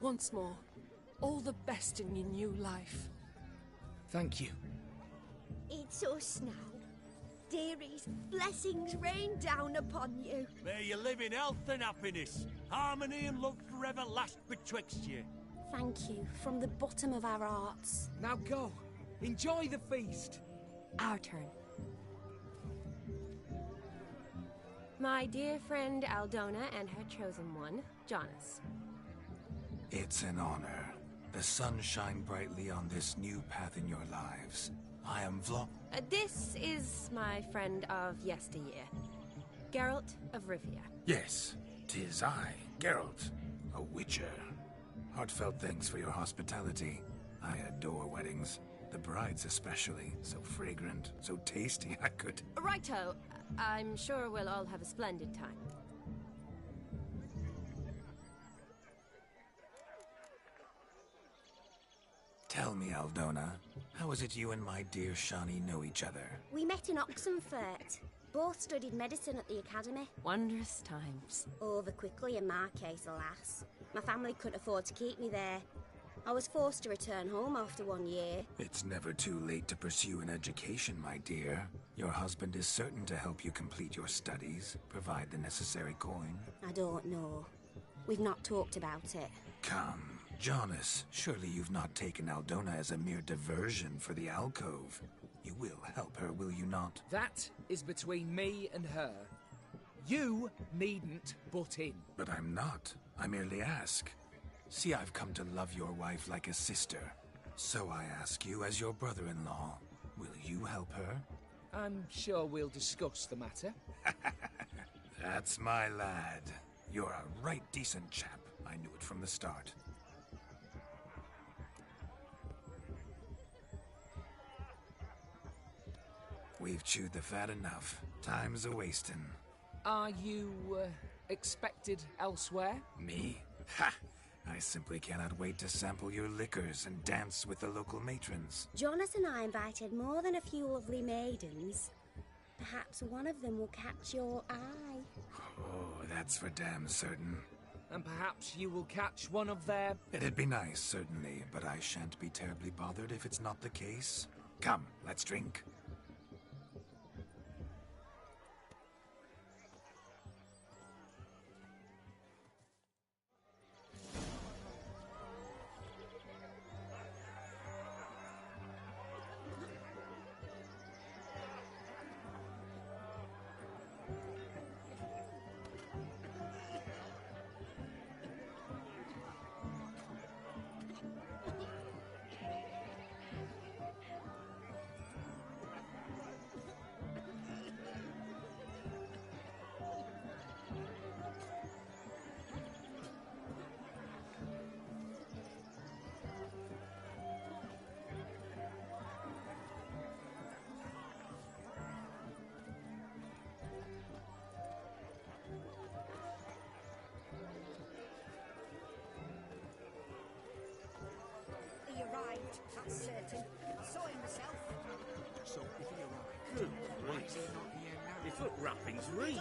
O: Once more, all the best in your new life.
A: Thank you.
N: It's us now. Dearies, blessings rain down upon you.
D: May you live in health and happiness. Harmony and love forever last betwixt you.
N: Thank you from the bottom of our hearts.
O: Now go. Enjoy the feast.
J: Our turn. My dear friend Aldona and her chosen one, Jonas.
C: It's an honor. The sun shine brightly on this new path in your lives. I am
J: This is my friend of yesteryear, Geralt of Rivia.
C: Yes, 'tis I, Geralt, a witcher. Heartfelt thanks for your hospitality. I adore weddings. The brides especially. So fragrant, so tasty, I could...
J: Righto. I'm sure we'll all have a splendid time.
C: Tell me, Aldona, how is it you and my dear Shani know each other?
N: We met in Oxenfurt. Both studied medicine at the academy.
J: Wondrous times.
N: Over quickly in my case, alas. My family couldn't afford to keep me there. I was forced to return home after 1 year.
C: It's never too late to pursue an education, my dear. Your husband is certain to help you complete your studies, provide the necessary coin.
N: I don't know. We've not talked about it.
C: Come, Jonas, surely you've not taken Aldona as a mere diversion for the alcove. You will help her, will you not?
O: That is between me and her. You needn't butt in.
C: But I'm not. I merely ask. See, I've come to love your wife like a sister. So I ask you as your brother-in-law, will you help her?
O: I'm sure we'll discuss the matter.
C: That's my lad. You're a right decent chap. I knew it from the start. We've chewed the fat enough. Time's a-wasting.
O: Are you, expected elsewhere?
C: Me? Ha! I simply cannot wait to sample your liquors and dance with the local matrons.
N: Jonas and I invited more than a few lovely maidens. Perhaps one of them will catch your eye.
C: Oh, that's for damn certain.
O: And perhaps you will catch one of their...
C: It'd be nice, certainly, but I shan't be terribly bothered if it's not the case. Come, let's drink.
N: He arrived, that's certain. I saw him myself.
F: So if he arrived, good grief. Your foot wrappings reek.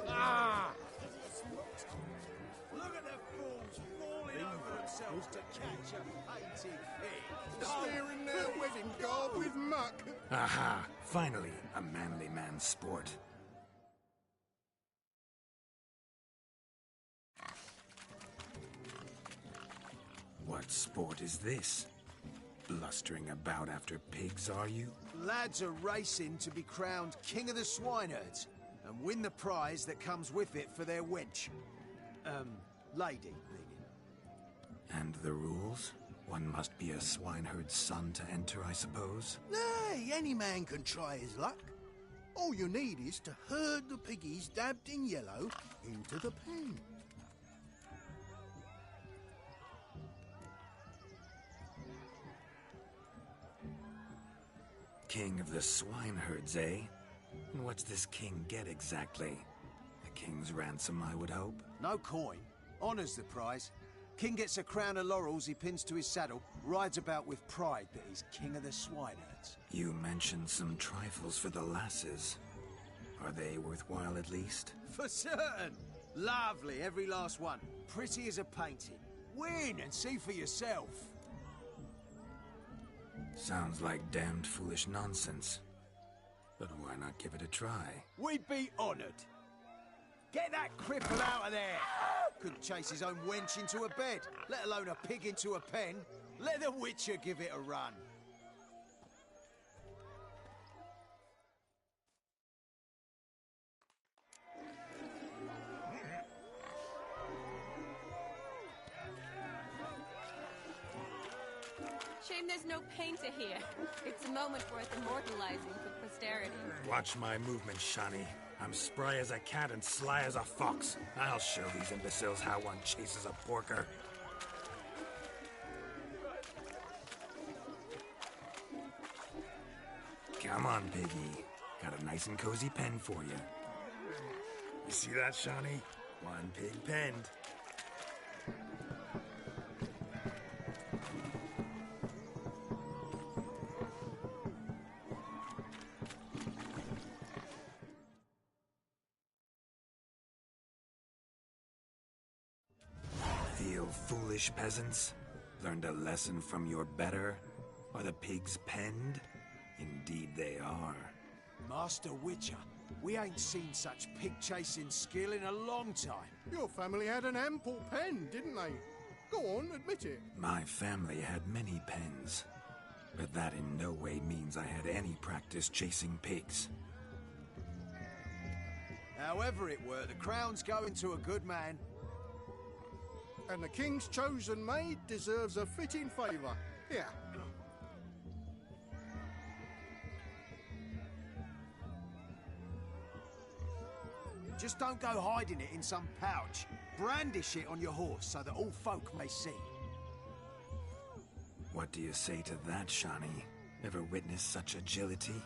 F: Ah!
D: Look at the fools
I: yourselves to catch a painted pig.
P: Smearing their wedding garb with muck.
C: Aha! Finally, a manly man's sport. What sport is this? Blustering about after pigs, are you?
Q: Lads are racing to be crowned King of the Swineherds and win the prize that comes with it for their wench. Lady, meaning.
C: And the rules? One must be a swineherd's son to enter, I suppose?
L: Nay, any man can try his luck. All you need is to herd the piggies dabbed in yellow into the pen.
C: King of the swineherds, eh? And what's this king get exactly? The king's ransom, I would hope?
Q: No coin. Honours the prize. King gets a crown of laurels he pins to his saddle, rides about with pride that he's king of the swineherds.
C: You mentioned some trifles for the lasses. Are they worthwhile at least?
Q: For certain! Lovely, every last one. Pretty as a painting. Win and see for yourself.
C: Sounds like damned foolish nonsense. But why not give it a try?
Q: We'd be honoured. Get that cripple out of there! Couldn't chase his own wench into a bed, let alone a pig into a pen. Let the Witcher give it a run.
J: Shame there's no painter here. It's a moment worth immortalizing for posterity.
C: Watch my movement, Shani. I'm spry as a cat and sly as a fox. I'll show these imbeciles how one chases a porker. Come on, piggy. Got a nice and cozy pen for you. You see that, Shani? One pig penned. Feel foolish, peasants? Learned a lesson from your better? Are the pigs penned? Indeed they are.
Q: Master Witcher, we ain't seen such pig-chasing skill in a long time.
P: Your family had an ample pen, didn't they? Go on, admit it.
C: My family had many pens, but that in no way means I had any practice chasing pigs.
Q: However it were, the crown's going to a good man.
P: And the king's chosen maid deserves a fitting favour. Here.
Q: Just don't go hiding it in some pouch. Brandish it on your horse so that all folk may see.
C: What do you say to that, Shani? Ever witnessed such agility?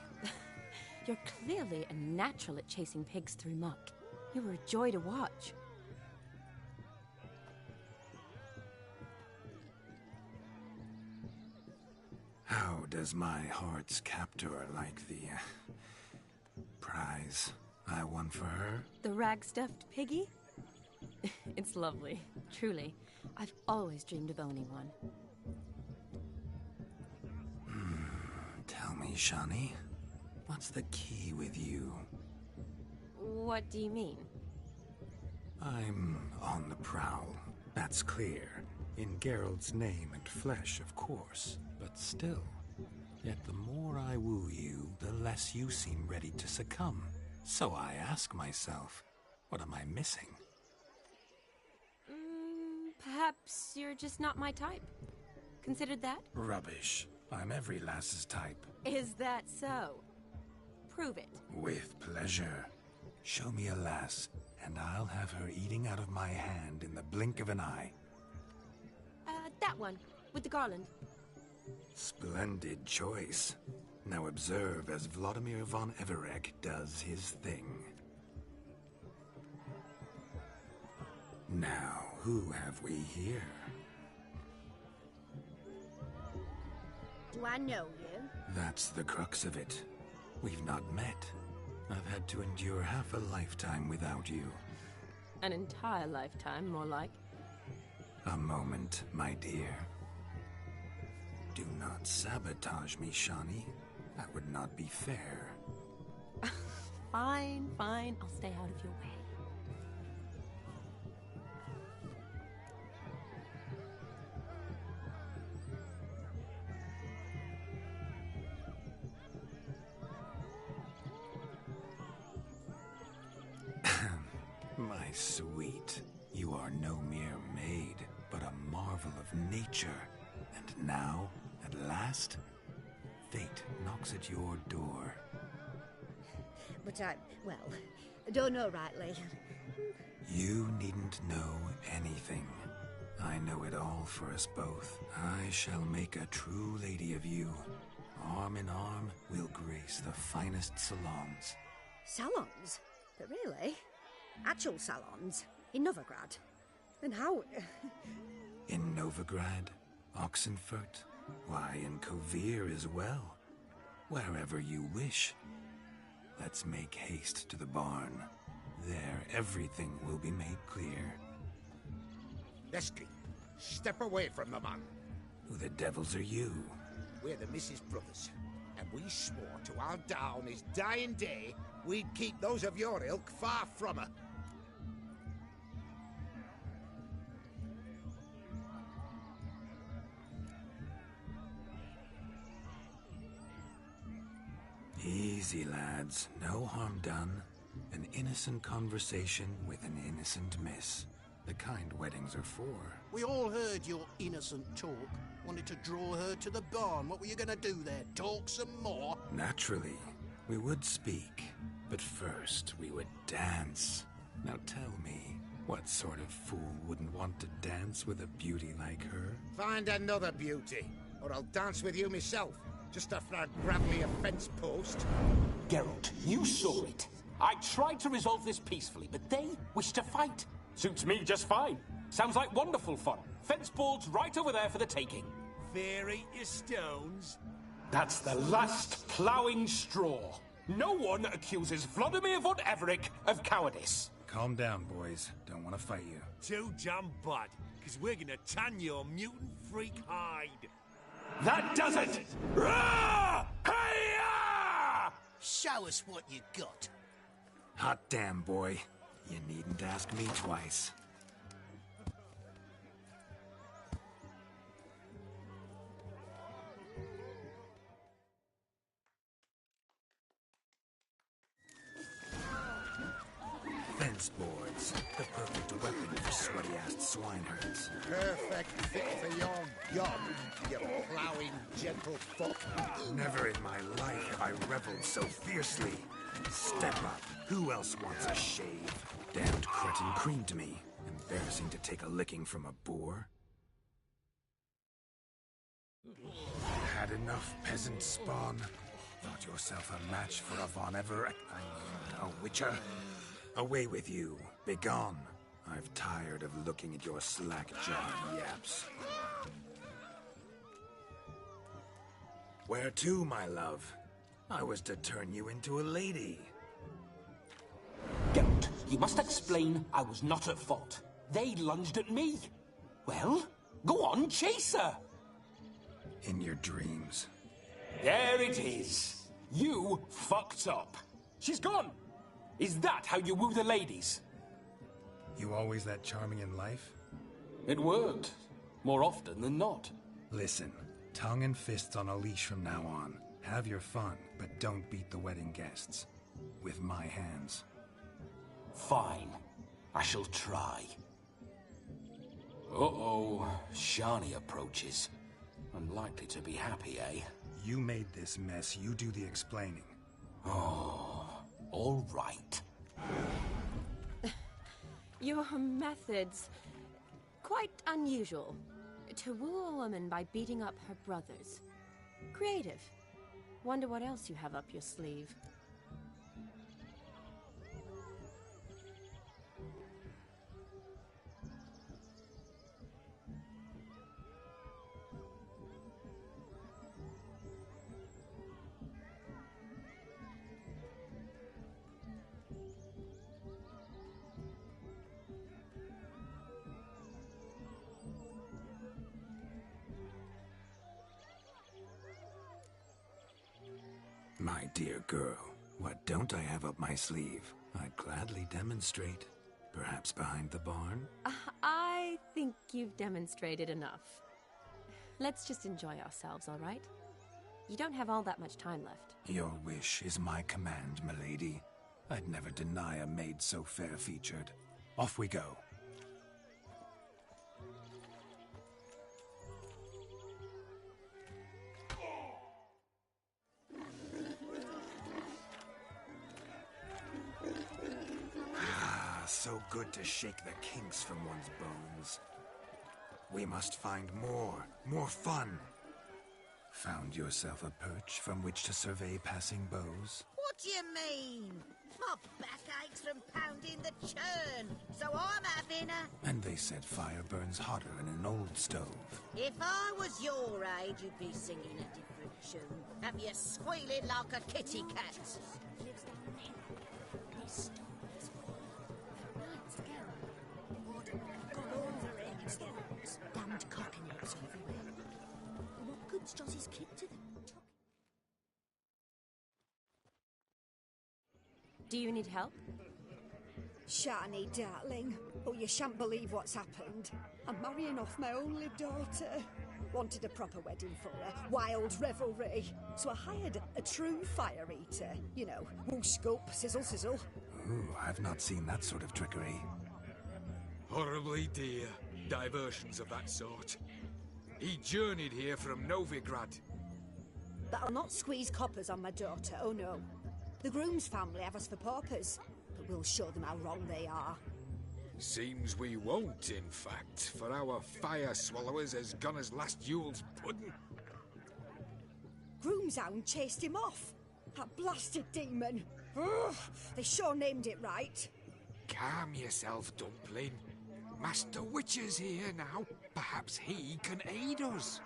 J: You're clearly a natural at chasing pigs through muck. You were a joy to watch.
C: How does my heart's captor like the prize I won for her?
J: The rag-stuffed piggy? It's lovely, truly. I've always dreamed of owning one.
C: Tell me, Shani, what's the key with you?
J: What do you mean?
C: I'm on the prowl, that's clear. In Geralt's name and flesh, of course. But still, yet the more I woo you, the less you seem ready to succumb. So I ask myself, what am I missing?
J: Perhaps you're just not my type. Considered that?
C: Rubbish. I'm every lass's type.
J: Is that so? Prove it.
C: With pleasure. Show me a lass, and I'll have her eating out of my hand in the blink of an eye.
J: That one, with the garland.
C: Splendid choice. Now observe as Vladimir von Everec does his thing. Now, who have we here?
N: Do I know you?
C: That's the crux of it. We've not met. I've had to endure half a lifetime without you.
J: An entire lifetime, more like.
C: A moment, my dear. Do not sabotage me, Shani. That would not be fair.
J: Fine, fine. I'll stay out of your way.
C: My sweet, you are no mere maid, but a marvel of nature. And now, at last, fate knocks at your door.
G: But well, I don't know rightly.
C: You needn't know anything. I know it all for us both. I shall make a true lady of you. Arm in arm, we'll grace the finest salons.
G: Salons? But really? Actual salons? In Novigrad? And how...
C: In Novigrad, Oxenfurt, why, in Kovir as well. Wherever you wish. Let's make haste to the barn. There, everything will be made clear.
I: Leslie, step away from the man.
C: Who the devils are you?
I: We're the Mrs. Brothers, and we swore to our down his dying day we'd keep those of your ilk far from her.
C: Easy, lads. No harm done. An innocent conversation with an innocent miss. The kind weddings are for.
L: We all heard your innocent talk. Wanted to draw her to the barn. What were you gonna do there? Talk some more?
C: Naturally. We would speak. But first, we would dance. Now tell me, what sort of fool wouldn't want to dance with a beauty like her?
I: Find another beauty, or I'll dance with you myself. Just after I grab me a fence post.
M: Geralt, you saw it. I tried to resolve this peacefully, but they wish to fight. Suits me just fine. Sounds like wonderful fun. Fence boards right over there for the taking.
D: Fear eat your stones.
M: That's the last ploughing straw. No one accuses Vladimir von Everec of cowardice.
C: Calm down, boys. Don't want to fight you.
D: Too damn bad, because we're gonna tan your mutant freak hide.
M: That does it! Rah! Hey-ya!
L: Show us what you got.
C: Hot damn, boy. You needn't ask me twice. Fence boards. The perfect weapon for sweaty-assed swineherds.
I: Perfect fit for your gob, you ploughing gentle fuck.
C: Never in my life have I reveled so fiercely. Step up. Who else wants a shave? Damned cretin creamed me. Embarrassing to take a licking from a boor. Had enough, peasant spawn? Thought yourself a match for a Von Everec? A witcher? Away with you. Begone. I've tired of looking at your slack-jawed yaps. Where to, my love? I was to turn you into a lady.
M: Geralt, you must explain I was not at fault. They lunged at me. Well, go on, chase her.
C: In your dreams.
M: There it is. You fucked up. She's gone. Is that how you woo the ladies?
C: You always that charming in life?
M: It worked. More often than not.
C: Listen, tongue and fists on a leash from now on. Have your fun, but don't beat the wedding guests. With my hands.
M: Fine. I shall try. Uh-oh. Shani approaches. Unlikely to be happy, eh?
C: You made this mess. You do the explaining.
M: Oh, all right.
J: Your methods... quite unusual. To woo a woman by beating up her brothers. Creative. Wonder what else you have up your sleeve.
C: My dear girl, what don't I have up my sleeve? I'd gladly demonstrate. Perhaps behind the barn?
J: I think you've demonstrated enough. Let's just enjoy ourselves, all right? You don't have all that much time left.
C: Your wish is my command, milady. I'd never deny a maid so fair-featured. Off we go. So good to shake the kinks from one's bones. We must find more fun. Found yourself a perch from which to survey passing beaux?
R: What do you mean? My back aches from pounding the churn, so I'm having a...
C: And they said fire burns hotter in an old stove.
R: If I was your age, you'd be singing a different tune. Have you squealing like a kitty cat?
G: Damned cockiness everywhere. What good's Joss's kid to them?
J: Do you need help?
G: Shani, darling. Oh, you shan't believe what's happened. I'm marrying off my only daughter. Wanted a proper wedding for her. Wild revelry. So I hired a true fire eater. You know, whoosh scoop, sizzle sizzle.
C: Ooh, I've not seen that sort of trickery.
S: Horribly dear diversions of that sort. He journeyed here from Novigrad.
G: But I'll not squeeze coppers on my daughter, oh no. The groom's family have us for paupers, but we'll show them how wrong they are.
S: Seems we won't, in fact, for our fire swallowers has gone as last Yule's pudding.
G: Groom's hound chased him off. That blasted demon. Ugh, they sure named it right.
S: Calm yourself, Dumpling. Master Witcher's here now. Perhaps he can aid us.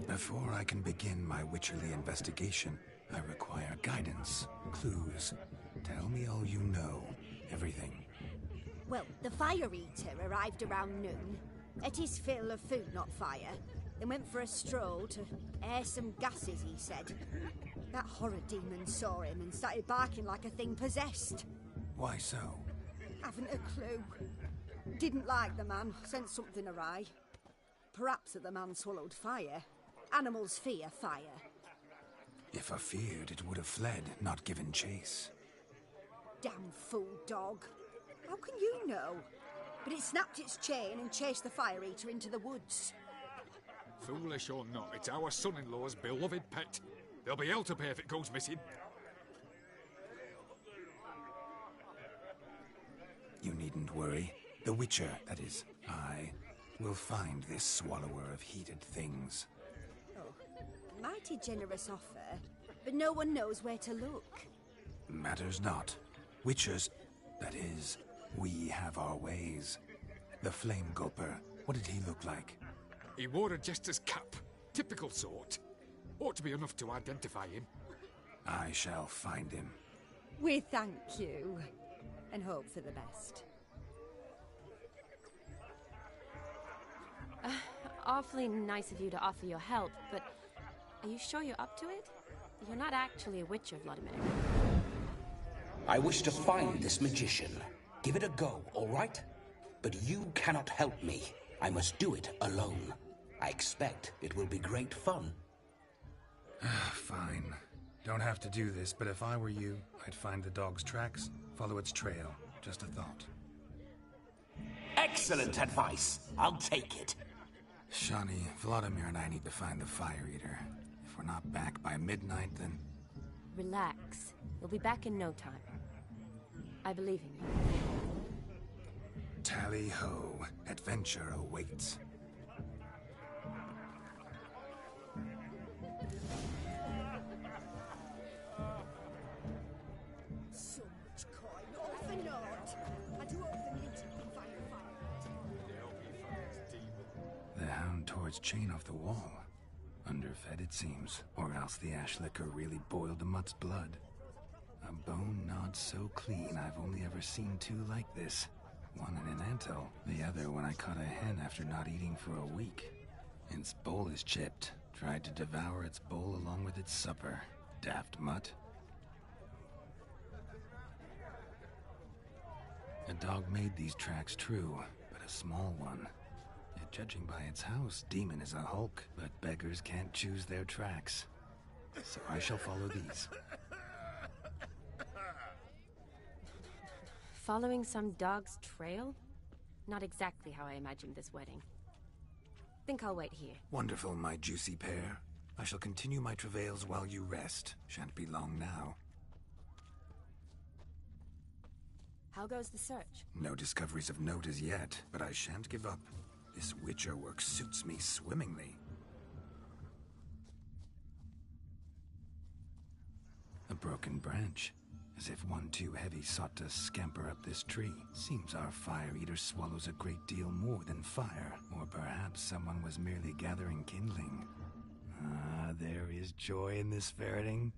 C: Before I can begin my witcherly investigation, I require guidance, clues. Tell me all you know. Everything.
G: Well, the fire eater arrived around noon. Ate his fill of food, not fire. Then went for a stroll to air some gases, he said. That horror demon saw him and started barking like a thing possessed.
C: Why so?
G: Haven't a clue. Didn't like the man, sensed something awry. Perhaps that the man swallowed fire. Animals fear fire.
C: If I feared, it would have fled, not given chase.
G: Damn fool dog. How can you know? But it snapped its chain and chased the fire eater into the woods.
S: Foolish or not, it's our son-in-law's beloved pet. There'll be hell to pay if it goes missing.
C: You needn't worry. The Witcher, that is, I, will find this swallower of heated things.
G: Oh, mighty generous offer, but no one knows where to look.
C: Matters not. Witchers, that is, we have our ways. The Flame Gulper, what did he look like?
S: He wore a jester's cap. Typical sort. Ought to be enough to identify him.
C: I shall find him.
G: We thank you, and hope for the best.
J: Awfully nice of you to offer your help, but are you sure you're up to it? You're not actually a witcher, Vladimir.
M: I wish to find this magician. Give it a go, all right? But you cannot help me. I must do it alone. I expect it will be great fun.
C: Fine. Don't have to do this, but if I were you, I'd find the dog's tracks, follow its trail. Just a thought.
M: Excellent advice. I'll take it.
C: Shani, Vladimir and I need to find the fire eater. If we're not back by midnight, then...
J: Relax. We'll be back in no time. I believe in you.
C: Tally-ho. Adventure awaits.
G: So much coin, all for naught. I do hope the meeting can find the fire.
C: The hound tore its chain off the wall. Underfed, it seems, or else the ash liquor really boiled the mutt's blood. A bone gnawed so clean I've only ever seen two like this. One in an антhill, the other when I caught a hen after not eating for a week. Its bowl is chipped. Tried to devour its bowl along with its supper. Daft mutt. A dog made these tracks true, but a small one. Yet judging by its house, Demon is a hulk, but beggars can't choose their tracks. So I shall follow these.
J: Following some dog's trail? Not exactly how I imagined this wedding. Think I'll wait here.
C: Wonderful, my juicy pair. I shall continue my travails while you rest. Shan't be long now.
J: How goes the search?
C: No discoveries of note as yet, but I shan't give up. This Witcher work suits me swimmingly. A broken branch. As if one too heavy sought to scamper up this tree. Seems our fire eater swallows a great deal more than fire. Or perhaps someone was merely gathering kindling. Ah, there is joy in this ferreting.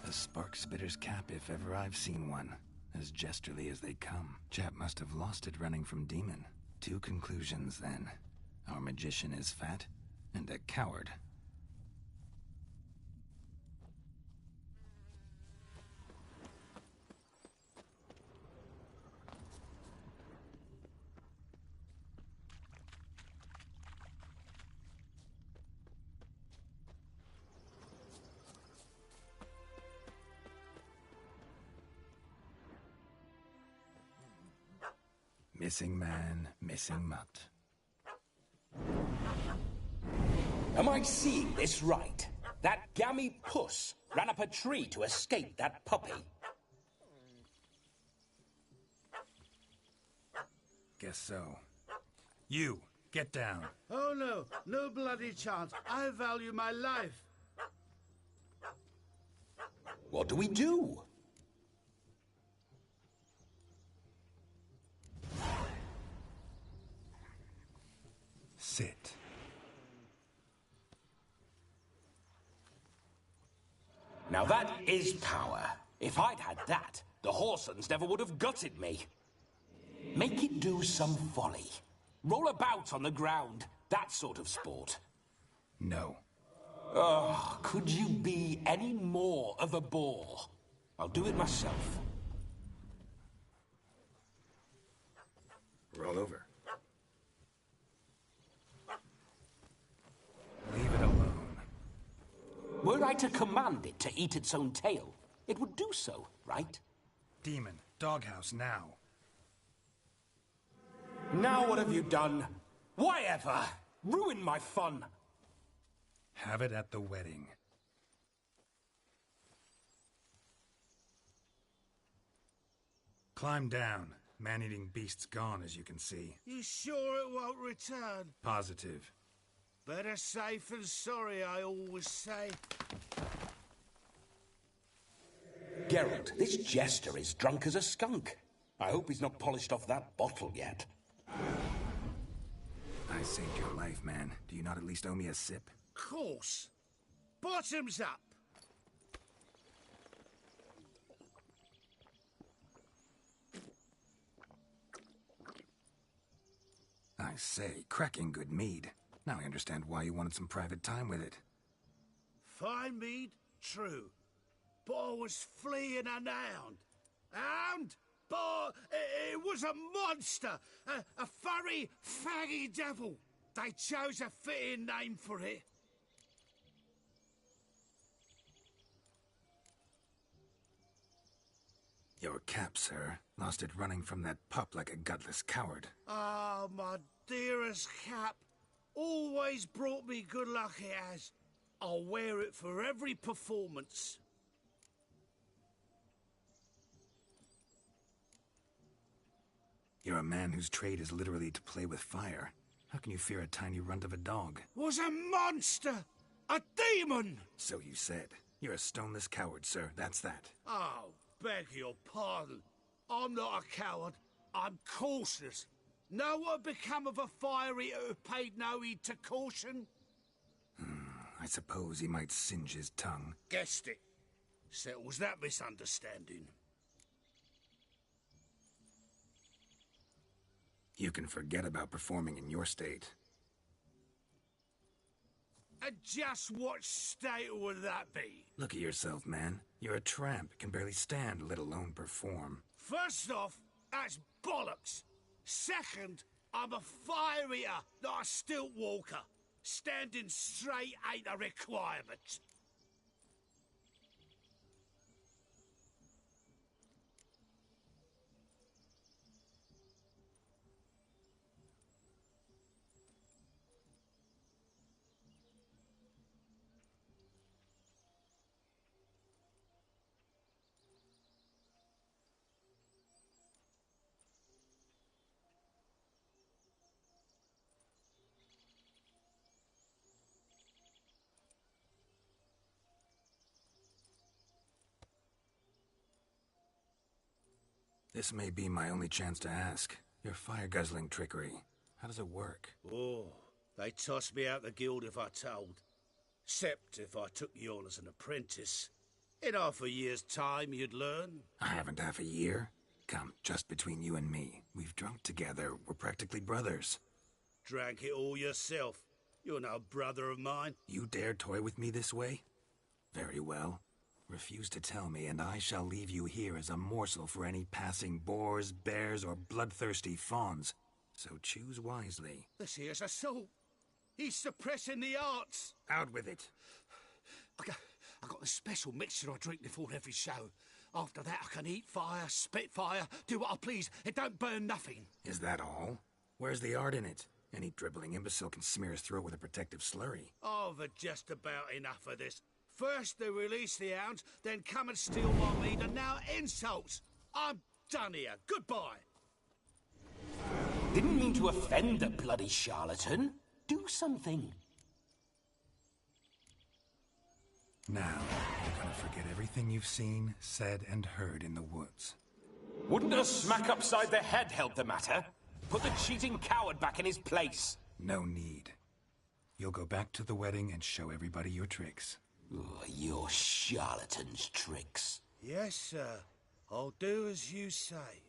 C: A spark spitter's cap if ever I've seen one. As jesterly as they come. Chap must have lost it running from Demon. Two conclusions then. Our magician is fat, and a coward. Missing man, missing mutt.
M: Am I seeing this right? That gammy puss ran up a tree to escape that puppy.
C: Guess so. You, get down.
L: Oh no, no bloody chance. I value my life.
M: What do we do?
C: Sit.
M: Now that is power. If I'd had that, the Horsons never would have gutted me. Make it do some folly. Roll about on the ground. That sort of sport.
C: No.
M: Oh, could you be any more of a bore? I'll do it myself.
C: Roll over. Leave it alone.
M: Were I to command it to eat its own tail, it would do so, right?
C: Demon, doghouse now.
M: Now what have you done? Why ever? Ruin my fun.
C: Have it at the wedding. Climb down. Man-eating beast's gone, as you can see.
L: You sure it won't return?
C: Positive.
L: Better safe than sorry, I always say.
M: Geralt, this jester is drunk as a skunk. I hope he's not polished off that bottle yet.
C: I saved your life, man. Do you not at least owe me a sip?
L: Course. Bottoms up.
C: I say, cracking good mead. Now I understand why you wanted some private time with it.
L: Fine mead, true. But I was fleeing an hound. Hound? But it was a monster. A furry, faggy devil. They chose a fitting name for it.
C: Your cap, sir. Lost it running from that pup like a gutless coward.
L: Ah, my dearest cap. Always brought me good luck it has. I'll wear it for every performance.
C: You're a man whose trade is literally to play with fire. How can you fear a tiny runt of a dog?
L: Was a monster! A demon!
C: So you said. You're a stoneless coward, sir. That's that.
L: Oh, beg your pardon. I'm not a coward. I'm cautious. Know what become of a fire eater who paid no heed to caution?
C: I suppose he might singe his tongue.
L: Guessed it. Settles that misunderstanding.
C: You can forget about performing in your state.
L: And just what state would that be?
C: Look at yourself, man. You're a tramp, can barely stand, let alone perform.
L: First off, that's bollocks. Second, I'm a fire eater, not a stilt walker. Standing straight ain't a requirement.
C: This may be my only chance to ask. Your fire-guzzling trickery, how does it work?
L: Oh, they'd toss me out the guild if I told. Except if I took you on as an apprentice. In half a year's time, you'd learn.
C: I haven't half a year. Come, just between you and me. We've drunk together. We're practically brothers.
L: Drank it all yourself. You're no brother of mine.
C: You dare toy with me this way? Very well. Refuse to tell me, and I shall leave you here as a morsel for any passing boars, bears, or bloodthirsty fawns. So choose wisely.
L: This here's assault. He's suppressing the arts.
C: Out with it.
L: I got a special mixture I drink before every show. After that, I can eat fire, spit fire, do what I please. It don't burn nothing.
C: Is that all? Where's the art in it? Any dribbling imbecile can smear his throat with a protective slurry.
L: I've had just about enough of this. First they release the hounds, then come and steal my meat, and now insults. I'm done here. Goodbye.
M: Didn't mean to offend the bloody charlatan. Do something.
C: Now, you're gonna forget everything you've seen, said, and heard in the woods.
M: Wouldn't a smack upside the head help the matter? Put the cheating coward back in his place.
C: No need. You'll go back to the wedding and show everybody your tricks.
M: Your charlatan's tricks.
L: Yes, sir. I'll do as you say.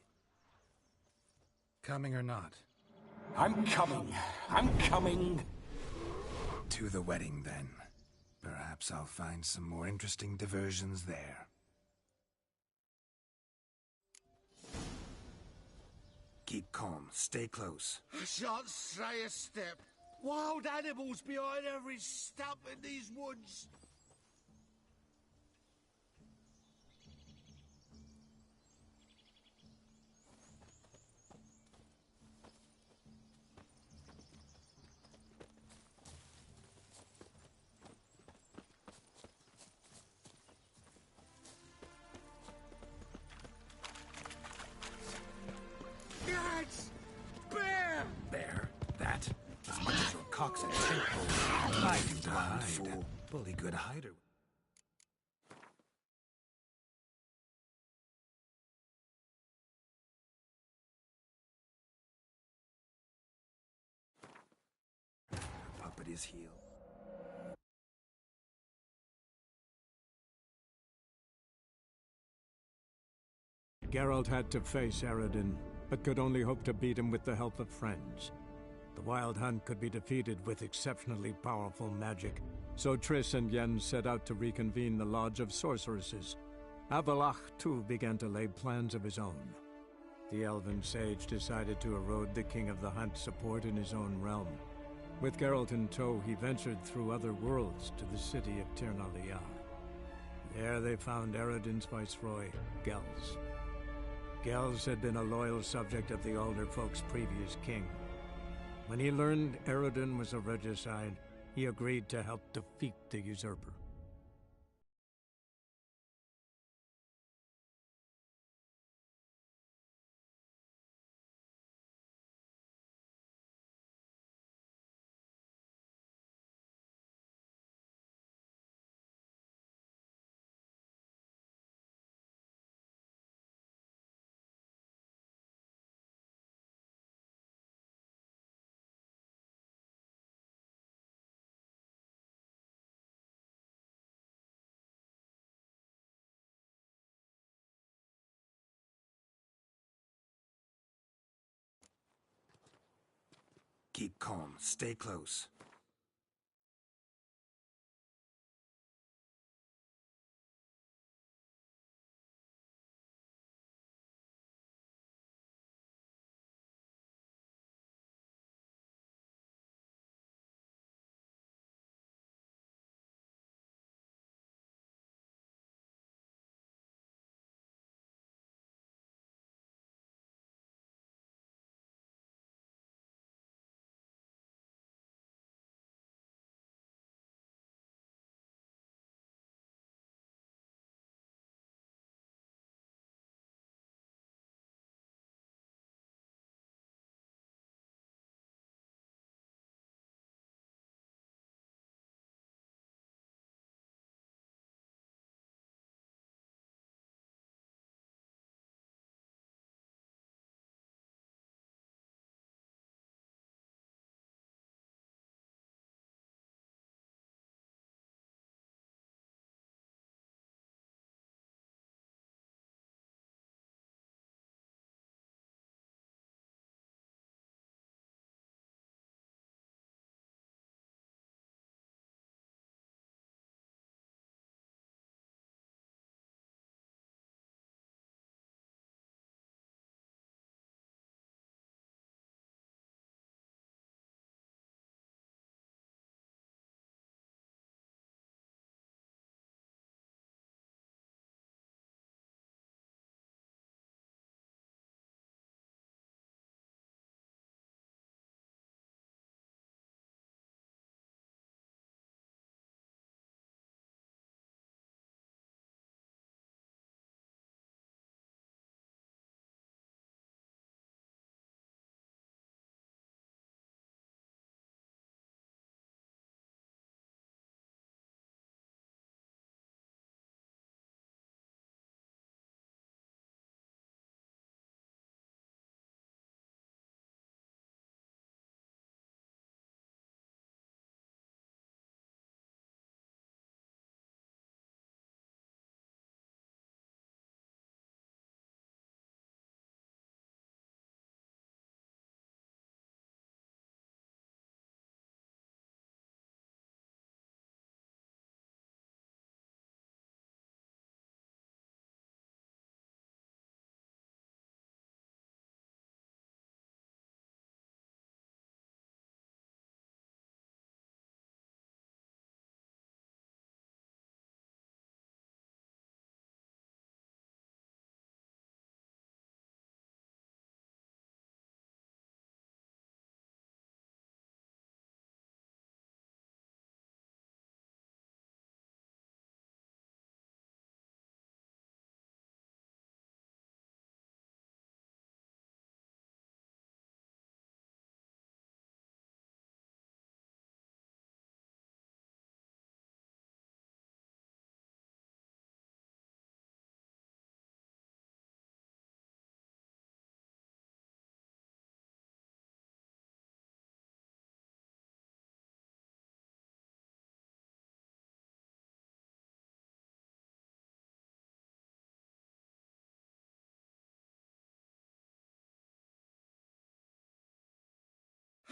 C: Coming or not?
M: I'm coming. I'm coming.
C: To the wedding, then. Perhaps I'll find some more interesting diversions there. Keep calm. Stay close.
L: I shan't stray a step. Wild animals behind every stump in these woods.
C: Cox and tentpole. I can hide. Fool. Bully good hider. The puppet is healed.
T: Geralt had to face Eredin, but could only hope to beat him with the help of friends. The Wild Hunt could be defeated with exceptionally powerful magic, so Triss and Yen set out to reconvene the Lodge of Sorceresses. Avallac'h, too, began to lay plans of his own. The elven sage decided to erode the King of the Hunt's support in his own realm. With Geralt in tow, he ventured through other worlds to the city of Tir na Liah. There they found Eredin's viceroy, Gels. Gels had been a loyal subject of the Alder folk's previous king. When he learned Eredin was a regicide, he agreed to help defeat the usurper.
C: Keep calm. Stay close.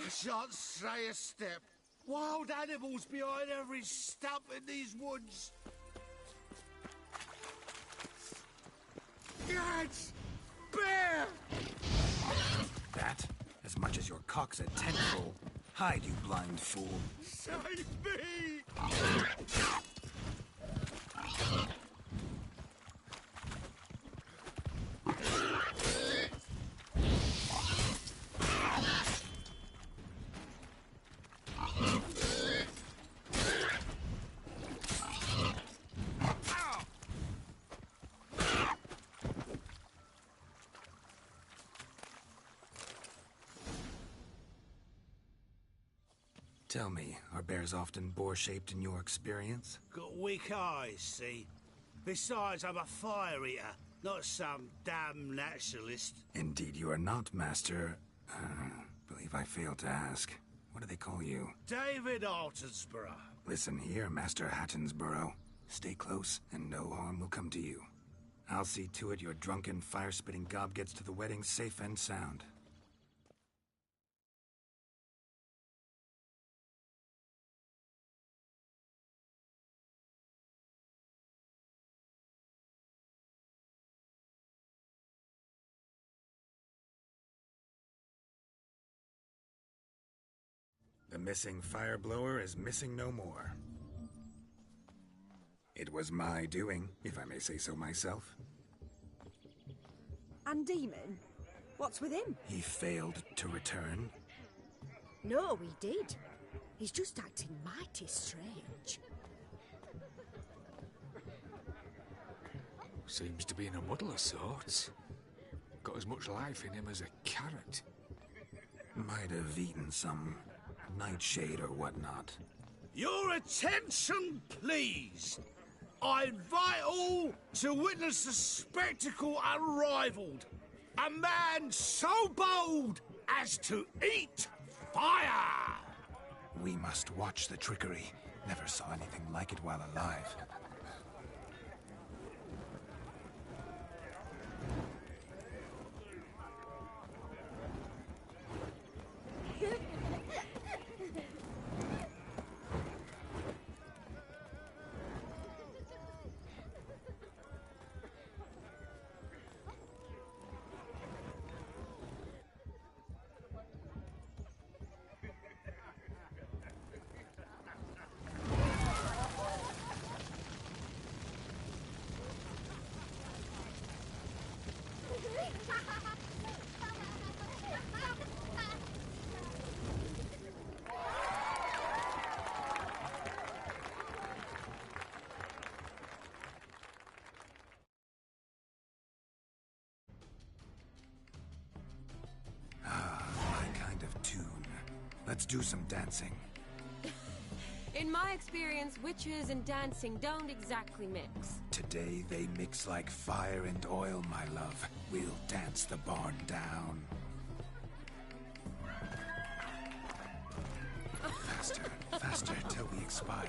L: I shan't stray a step. Wild animals behind every stump in these woods. Cats! Bear!
C: That, as much as your cock's a tentful. Hide, you blind fool.
L: Save me!
C: Tell me, are bears often boar-shaped in your experience?
L: Got weak eyes, see? Besides, I'm a fire eater, not some damn naturalist.
C: Indeed you are not, Master... believe I failed to ask. What do they call you?
L: David Altonsborough.
C: Listen here, Master Hattonsborough. Stay close, and no harm will come to you. I'll see to it your drunken, fire-spitting gob gets to the wedding safe and sound. The missing fire blower is missing no more. It was my doing, if I may say so myself.
G: And Demon? What's with him?
C: He failed to return.
G: No, he did. He's just acting mighty strange.
S: Seems to be in a muddle of sorts. Got as much life in him as a carrot.
C: Might have eaten some nightshade or whatnot.
L: Your attention, please. I invite all to witness a spectacle unrivaled. A man so bold as to eat fire!
C: We must watch the trickery. Never saw anything like it while alive. Let's do some dancing.
J: In my experience, witches and dancing don't exactly mix.
C: Today they mix like fire and oil, my love. We'll dance the barn down. Faster, faster till we expire.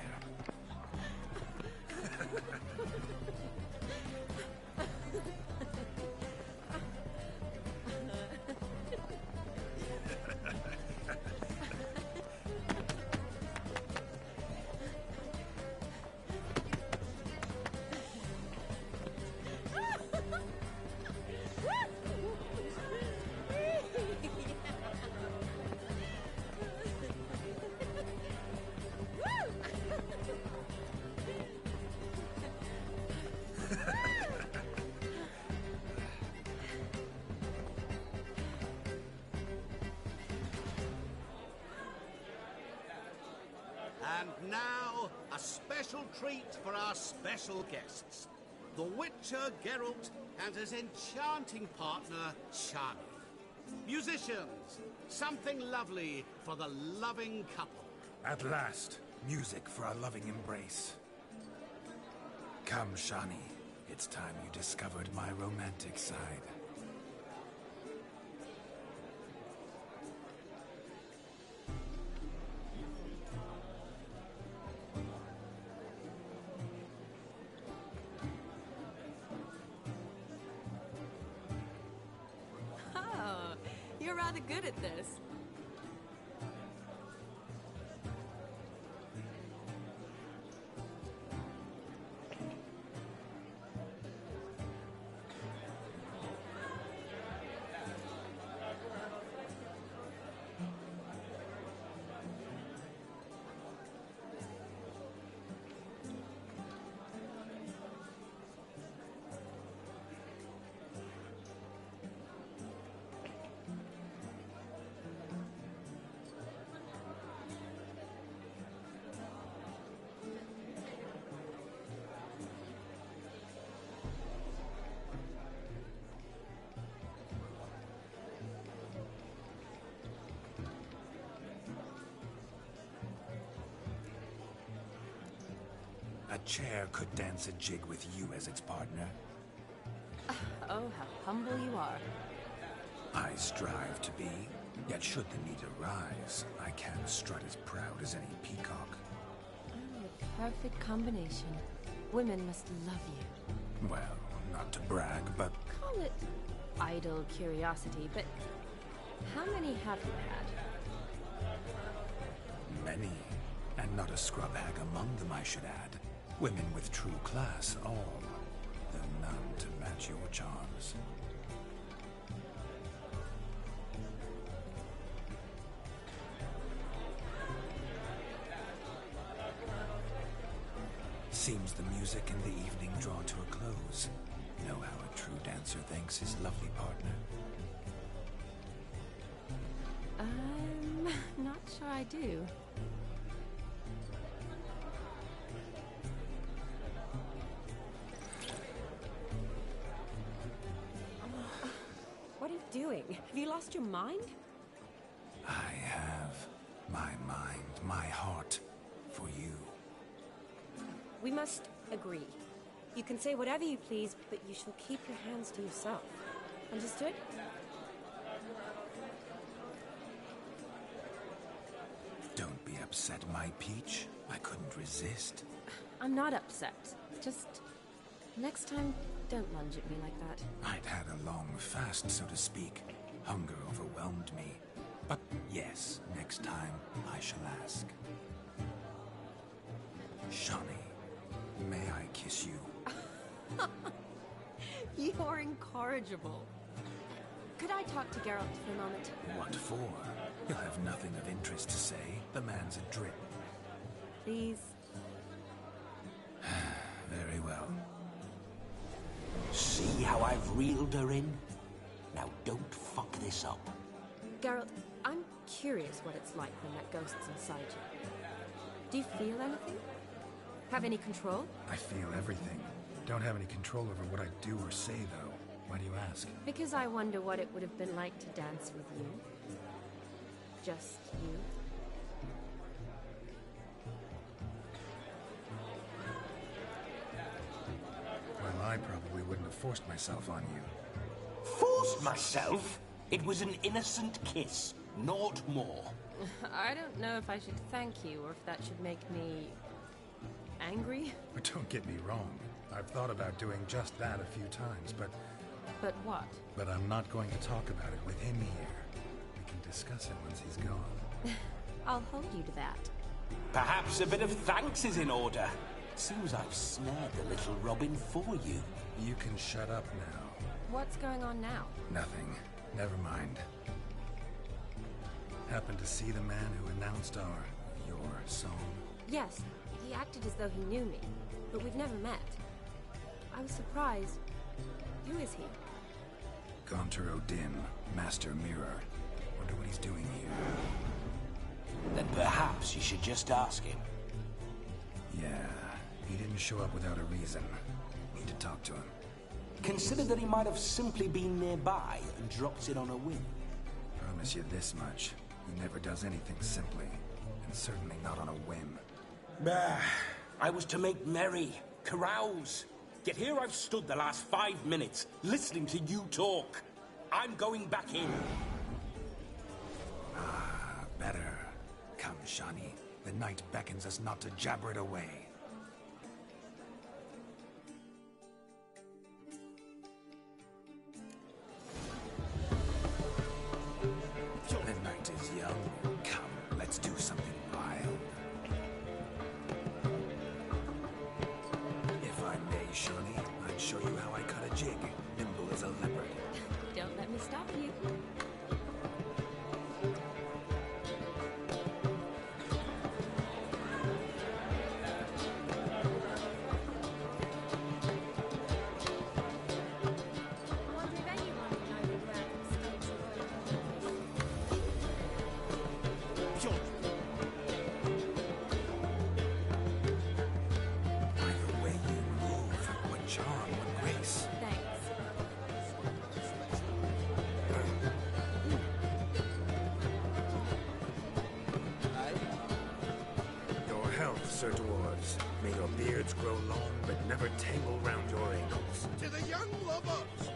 L: And now, a special treat for our special guests. The Witcher Geralt and his enchanting partner, Shani. Musicians, something lovely for the loving couple.
C: At last, music for our loving embrace. Come, Shani. It's time you discovered my romantic side.
J: Oh, you're rather good at this.
C: A chair could dance a jig with you as its partner.
J: Oh, how humble you are.
C: I strive to be, yet should the need arise, I can strut as proud as any peacock.
J: Oh, the perfect combination. Women must love you.
C: Well, not to brag, but...
J: Call it idle curiosity, but how many have you had?
C: Many. And not a scrub hag among them, I should add. Women with true class, all. Though none to match your charms. Seems the music and the evening draw to a close. Know how a true dancer thanks his lovely partner.
J: I'm not sure I do.
H: What are you doing? Have you lost your mind?
C: I have my mind, my heart, for you.
H: We must agree. You can say whatever you please, but you shall keep your hands to yourself. Understood?
C: Don't be upset, my peach. I couldn't resist.
J: I'm not upset. Just next time, don't lunge at me like that.
C: I'd had a long fast, so to speak. Hunger overwhelmed me. But yes, next time I shall ask. Shani, may I kiss you?
J: You're incorrigible. Could I talk to Geralt for a moment?
C: What for? He'll have nothing of interest to say. The man's adrift.
J: Please.
C: Very well.
M: See how I've reeled her in? Now don't fuck this up.
J: Geralt, I'm curious what it's like when that ghost's inside you. Do you feel anything? Have any control?
C: I feel everything. Don't have any control over what I do or say, though. Why do you ask?
J: Because I wonder what it would have been like to dance with you. Just you.
C: Well, I probably wouldn't have forced myself on you.
M: Forced myself? It was an innocent kiss, naught more.
J: I don't know if I should thank you or if that should make me angry.
C: But don't get me wrong. I've thought about doing just that a few times, but...
J: But what?
C: But I'm not going to talk about it with him here. We can discuss it once he's gone.
J: I'll hold you to that.
M: Perhaps a bit of thanks is in order. Seems I've snared the little Robin for you.
C: You can shut up now.
J: What's going on now?
C: Nothing. Never mind. Happened to see the man who announced your song?
J: Yes, he acted as though he knew me, but we've never met. I was surprised. Who is he?
C: Gaunter O'Dim, Master Mirror. Wonder what he's doing here.
M: Then perhaps you should just ask him.
C: Yeah, he didn't show up without a reason. Need to talk to him.
M: Consider that he might have simply been nearby and dropped in on a whim.
C: Promise you this much. He never does anything simply, and certainly not on a whim.
M: Bah, I was to make merry, carouse. Yet here I've stood the last 5 minutes, listening to you talk. I'm going back in.
C: Ah, better. Come, Shani. The night beckons us not to jabber it away. The night is young. Come, let's do something wild. If I may, Shani, I'd show you how I cut a jig, nimble as a leopard.
J: Don't let me stop you.
C: Sir Dwarves, may your beards grow long but never tangle round your ankles.
I: To the young lovers,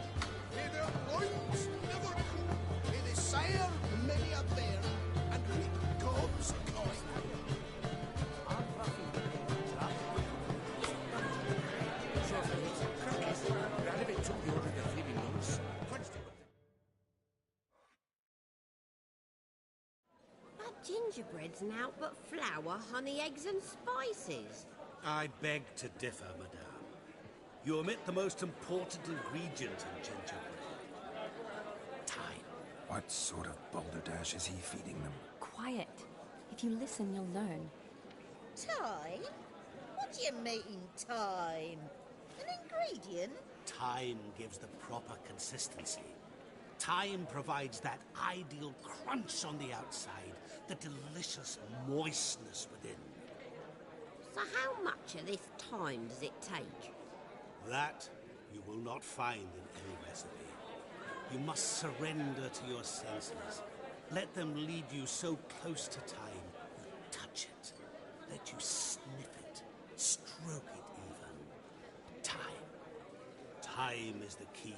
I: may their loins never cool. May they sire many a bear and reap God's coin.
R: Gingerbread's naught but flour, honey, eggs and spices.
L: I beg to differ, madame. You omit the most important ingredient in gingerbread. Time.
C: What sort of balderdash is he feeding them?
J: Quiet. If you listen, you'll learn.
R: Time? What do you mean, time? An ingredient?
L: Time gives the proper consistency. Time provides that ideal crunch on the outside, the delicious moistness within.
R: So how much of this time does it take?
L: That you will not find in any recipe. You must surrender to your senses. Let them lead you so close to time, you touch it. Let you sniff it, stroke it even. Time. Time is the key.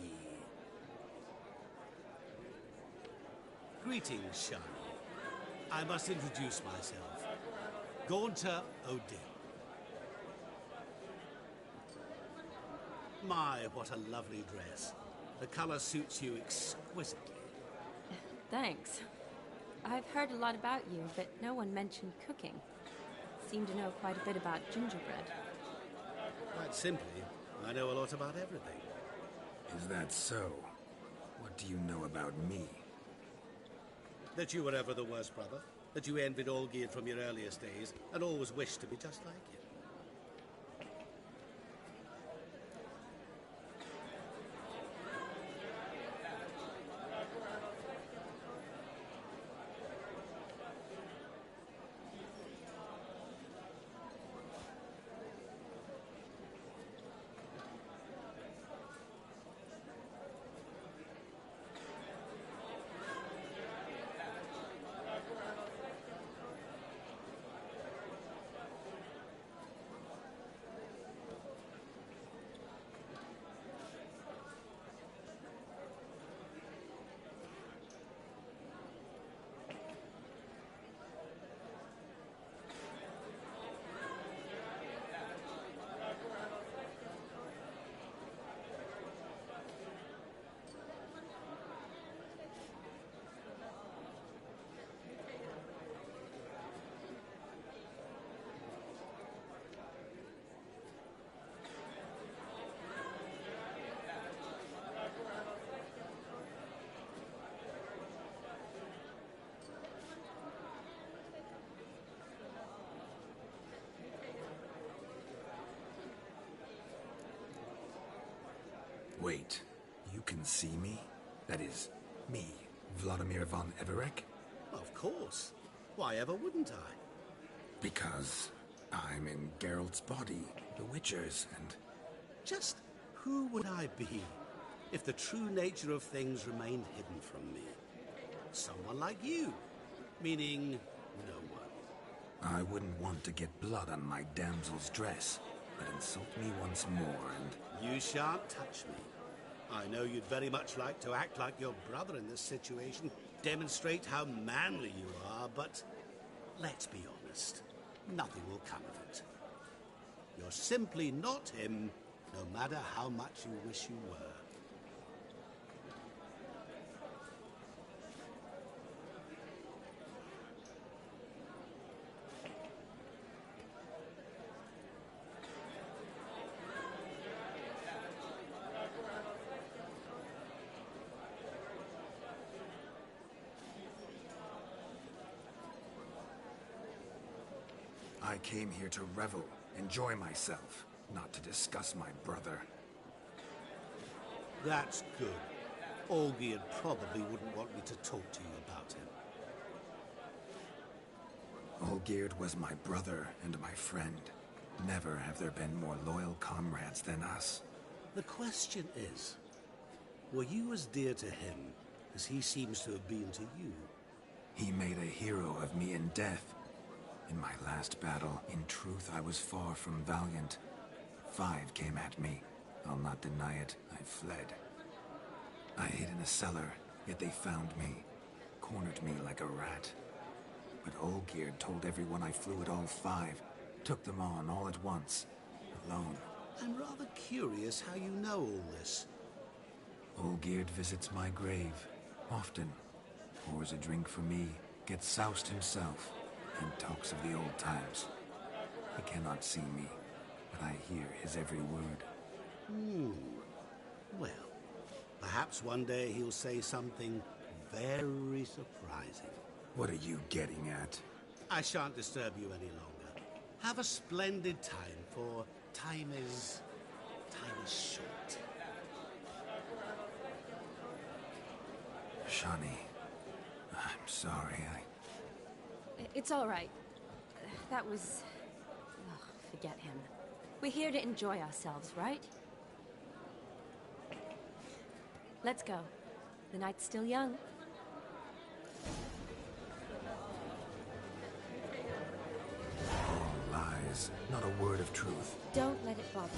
L: Greetings, Shani. I must introduce myself. Gaunter O'Dill. My, what a lovely dress. The color suits you exquisitely.
J: Thanks. I've heard a lot about you, but no one mentioned cooking. Seem to know quite a bit about gingerbread.
L: Quite simply, I know a lot about everything.
C: Is that so? What do you know about me?
L: That you were ever the worst brother. That you envied Olgierd from your earliest days, and always wished to be just like him.
C: Wait, you can see me? That is, me, Vladimir von Everec?
L: Of course. Why ever wouldn't I?
C: Because I'm in Geralt's body, the Witcher's, and...
L: Just who would I be if the true nature of things remained hidden from me? Someone like you, meaning no one.
C: I wouldn't want to get blood on my damsel's dress, but insult me once more and...
L: You shan't touch me. I know you'd very much like to act like your brother in this situation, demonstrate how manly you are, but let's be honest, nothing will come of it. You're simply not him, no matter how much you wish you were.
C: I came here to revel, enjoy myself, not to discuss my brother.
L: That's good. Olgierd probably wouldn't want me to talk to you about him.
C: Olgierd was my brother and my friend. Never have there been more loyal comrades than us.
L: The question is, were you as dear to him as he seems to have been to you?
C: He made a hero of me in death. In my last battle, in truth, I was far from valiant. 5 came at me. I'll not deny it, I fled. I hid in a cellar, yet they found me, cornered me like a rat. But Olgierd told everyone I flew at all 5, took them on all at once, alone.
L: I'm rather curious how you know all this.
C: Olgierd visits my grave, often. Pours a drink for me, gets soused himself, and talks of the old times. He cannot see me, but I hear his every word.
L: Well, perhaps one day he'll say something very surprising.
C: What are you getting at?
L: I shan't disturb you any longer. Have a splendid time, for time is short.
C: Shani, I'm sorry,
J: It's all right. That was... Ugh, forget him. We're here to enjoy ourselves, right? Let's go. The night's still young.
C: All lies, not a word of truth.
J: Don't let it bother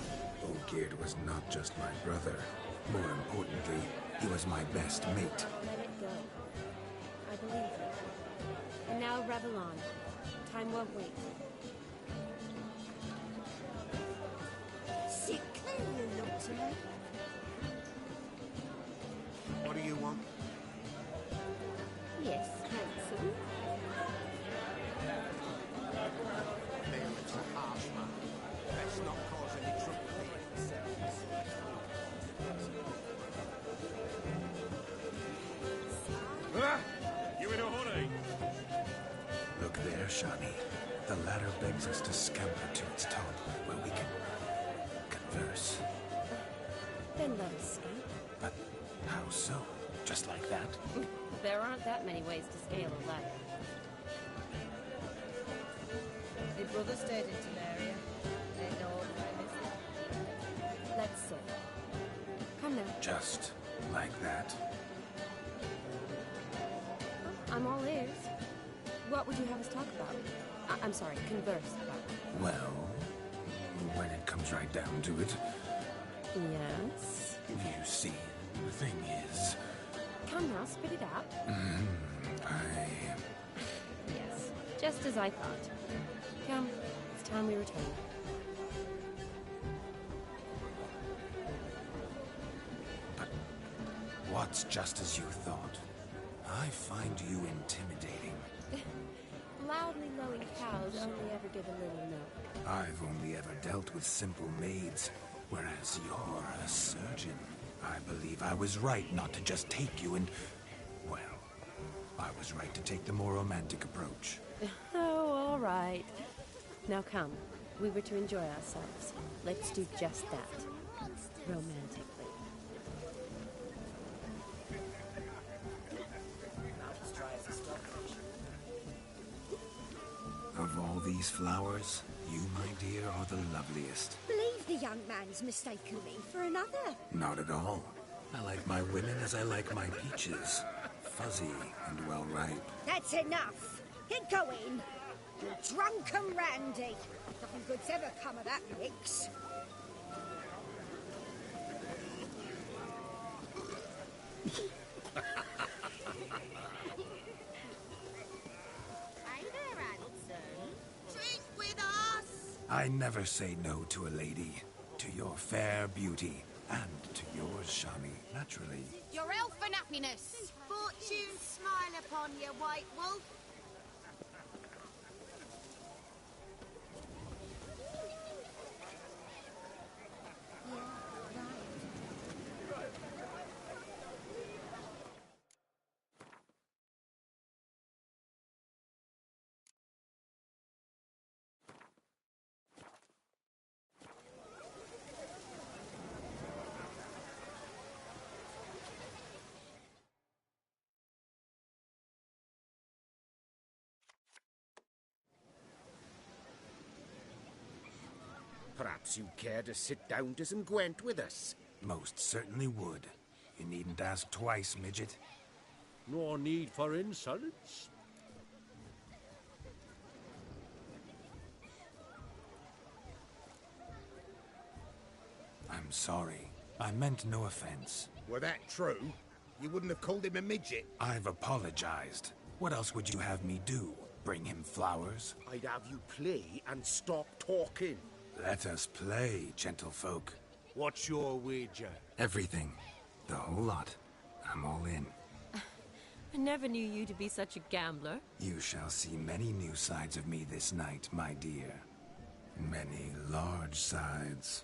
J: you.
C: Olgierd was not just my brother. More importantly, he was my best mate.
J: Let it go. I believe you. And now revel on. Time won't wait.
G: Sickly you look to me.
Q: What do you want?
J: Yes, handsome.
I: Bailiff's a harsh man. Let's not cause any trouble here.
S: You in a hurry?
C: Look there, Shani. The ladder begs us to scamper to its top, where we can converse.
J: Then let us escape.
C: But how so? Just like that?
J: There aren't that many ways to scale a ladder.
U: My brother stayed in Temeria. They know what I miss.
J: Let's see. Come now.
C: Just like that?
J: I'm all ears. What would you have us talk about? I'm sorry, converse about.
C: Well, when it comes right down to it,
J: Yes?
C: you see, the thing is...
J: Come now, spit it out. Yes, just as I thought. Come, it's time we return.
C: What's just as you thought? I find you intimidating.
J: Loudly lowing cows only ever give a little milk.
C: I've only ever dealt with simple maids, whereas you're a surgeon. I believe I was right not to just take you and... Well, I was right to take the more romantic approach.
J: Oh, all right. Now come, we were to enjoy ourselves. Let's do just that. Romantically.
C: Of all these flowers, you, my dear, are the loveliest.
G: Believe the young man's mistaken me for another.
C: Not at all. I like my women as I like my peaches. Fuzzy and well ripe.
G: That's enough. Get going. You're drunk and randy. Nothing good's ever come of that mix.
R: Hey there, Hanson. Drink with us!
C: I never say no to a lady. To your fair beauty. And to yours, Shani, naturally.
R: Your elfin happiness. Fortune smile upon you, White Wolf.
V: Perhaps you care to sit down to some Gwent with us?
C: Most certainly would. You needn't ask twice, midget.
D: No need for insults.
C: I'm sorry. I meant no offense.
L: Were that true, you wouldn't have called him a midget.
C: I've apologized. What else would you have me do? Bring him flowers?
V: I'd have you play and stop talking.
C: Let us play, gentlefolk.
L: What's your wager?
C: Everything. The whole lot. I'm all in.
B: I never knew you to be such a gambler.
C: You shall see many new sides of me this night, my dear. Many large sides.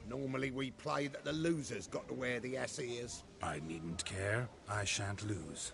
L: Normally we play that the loser's got to wear the ass ears.
C: I needn't care. I shan't lose.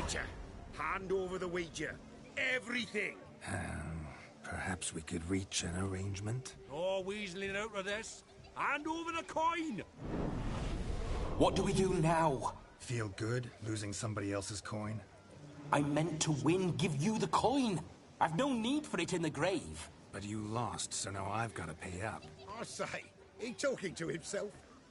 V: Witcher, hand over the wager. Everything!
C: Perhaps we could reach an arrangement?
D: No weaseling out of this. Hand over the coin!
M: What do we do now?
C: Feel good losing somebody else's coin?
M: I meant to win, give you the coin. I've no need for it in the grave.
C: But you lost, so now I've got to pay up.
L: I say, he talking to himself?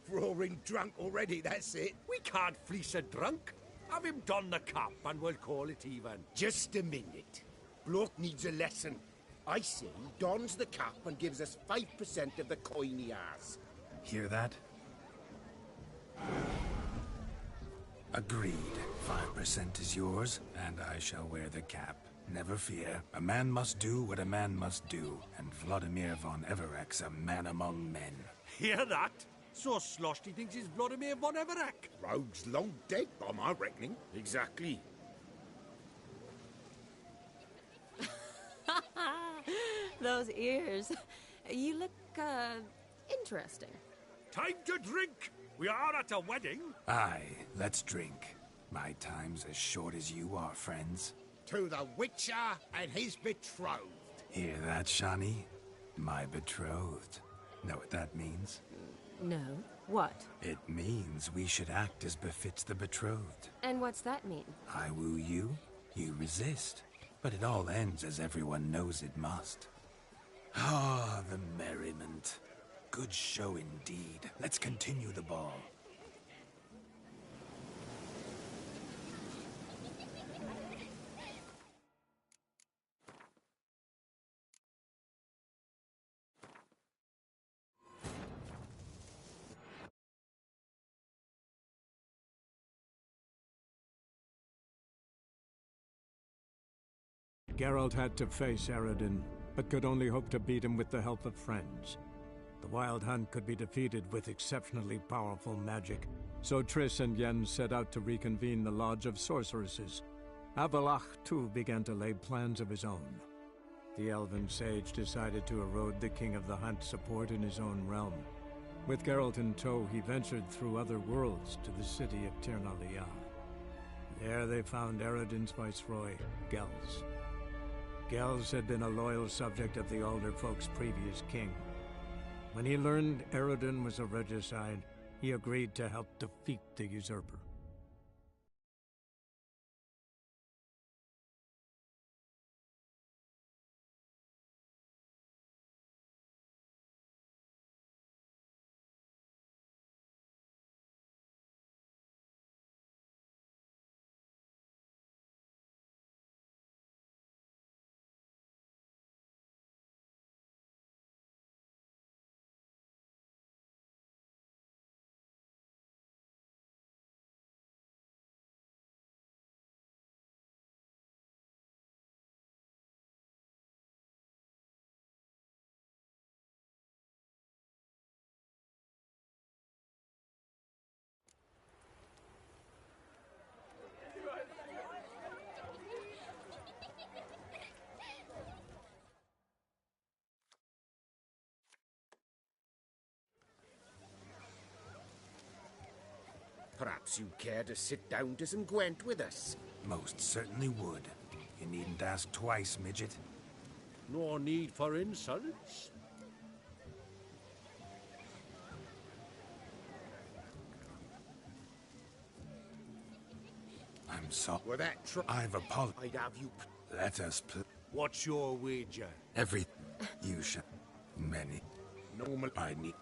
L: Roaring drunk already, that's it.
D: We can't fleece a drunk. Have him don the cap and we'll call it even.
V: Just a minute. Bloke needs a lesson. I say he dons the cap and gives us 5% of the coin he has.
C: Hear that? Agreed. 5% is yours, and I shall wear the cap. Never fear. A man must do what a man must do, and Vladimir von Everek's a man among men.
D: Hear that? So sloshed he thinks he's Vladimir von Everek.
V: Rogue's long dead, by my reckoning. Exactly.
B: Those ears. You look, interesting.
D: Time to drink! We are at a wedding.
C: Aye, let's drink. My time's as short as you are, friends.
L: To the Witcher and his betrothed.
C: Hear that, Shani? My betrothed. Know what that means?
B: No. What?
C: It means we should act as befits the betrothed.
B: And what's that mean?
C: I woo you, you resist. But it all ends as everyone knows it must. Ah, the merriment. Good show indeed. Let's continue the ball.
T: Geralt had to face Eredin, but could only hope to beat him with the help of friends. The Wild Hunt could be defeated with exceptionally powerful magic, so Triss and Yen set out to reconvene the Lodge of Sorceresses. Avallac'h, too, began to lay plans of his own. The elven sage decided to erode the King of the Hunt's support in his own realm. With Geralt in tow, he ventured through other worlds to the city of Tir na Liah. There they found Eredin's viceroy, Gels. Gels had been a loyal subject of the Alderfolk's previous king. When he learned Eredin was a regicide, he agreed to help defeat the usurper.
V: Perhaps you'd care to sit down to some Gwent with us?
C: Most certainly would. You needn't ask twice, midget.
D: No need for insults.
C: I'm sorry.
V: Well, that
C: I've apologized.
V: I'd have you...
C: Let us
D: What's your wager?
C: Every... You shall... Many.
V: Normal...
C: I need...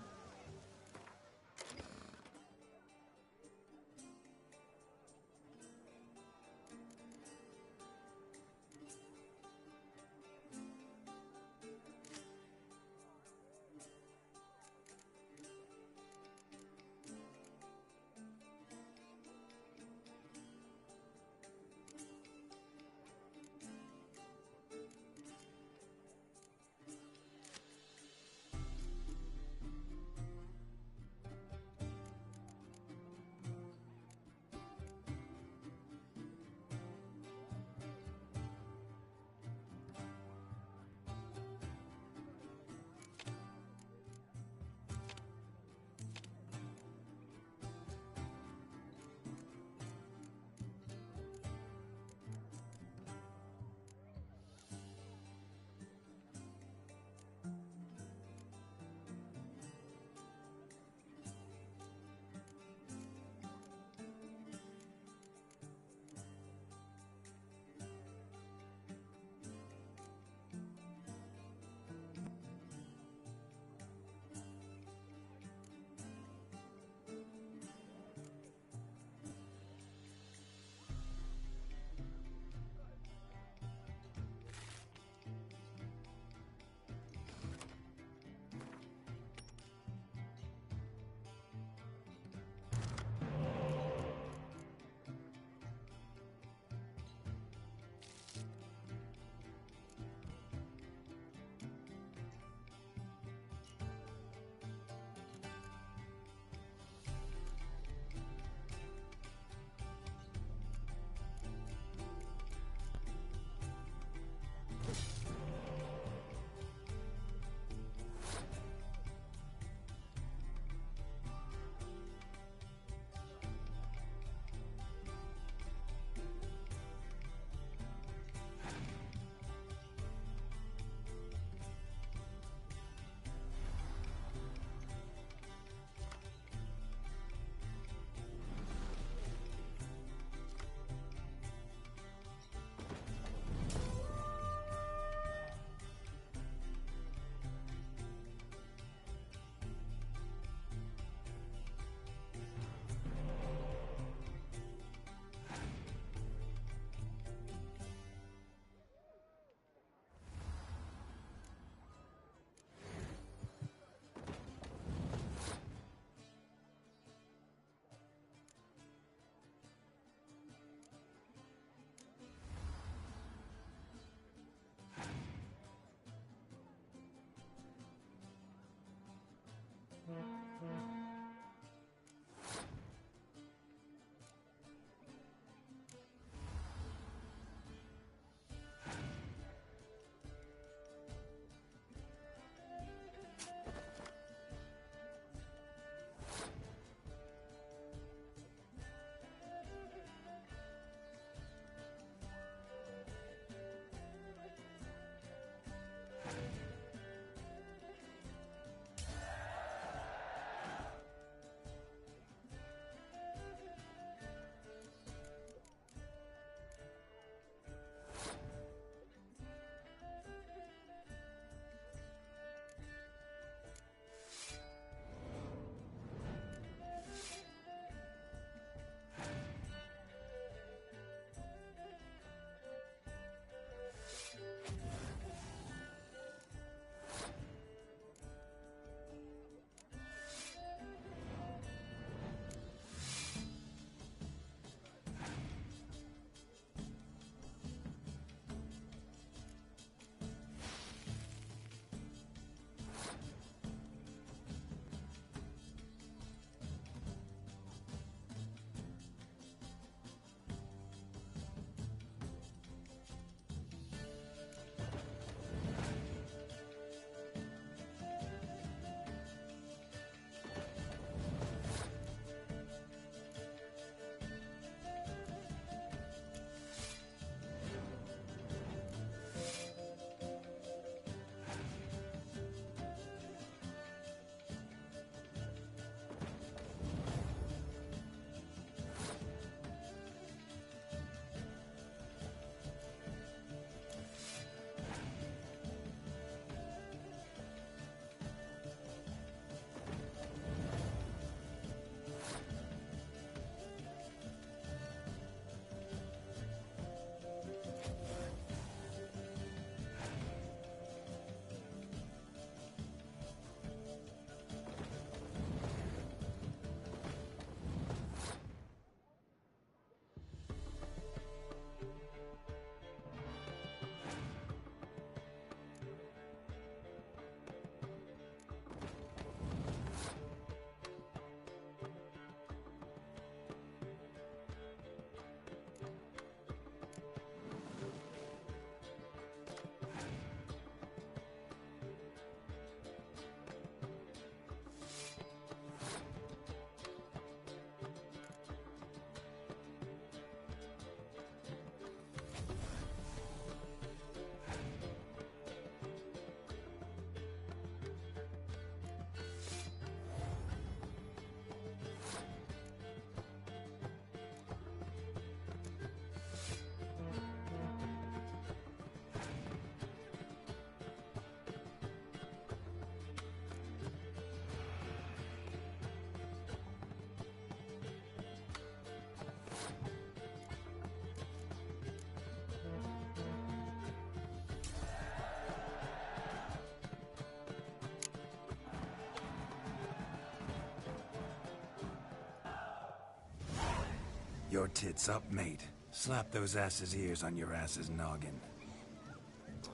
C: Your tits up, mate. Slap those asses' ears on your ass's noggin.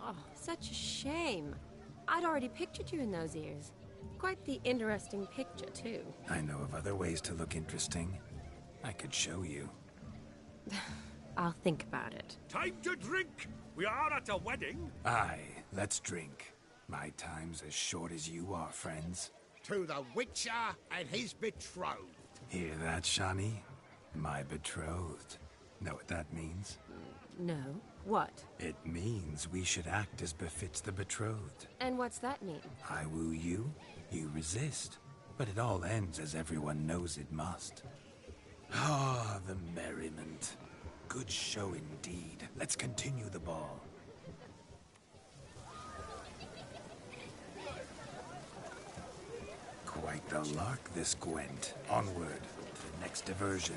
B: Oh, such a shame. I'd already pictured you in those ears. Quite the interesting picture, too.
C: I know of other ways to look interesting. I could show you.
B: I'll think about it.
D: Time to drink! We are at a wedding.
C: Aye, let's drink. My time's as short as you are, friends.
V: To the Witcher and his betrothed.
C: Hear that, Shani? My betrothed. Know what that means?
B: No. What?
C: It means we should act as befits the betrothed.
B: And what's that mean?
C: I woo you, you resist. But it all ends as everyone knows it must. Ah, the merriment. Good show indeed. Let's continue the ball. Quite the lark, this Gwent. Onward to the next diversion.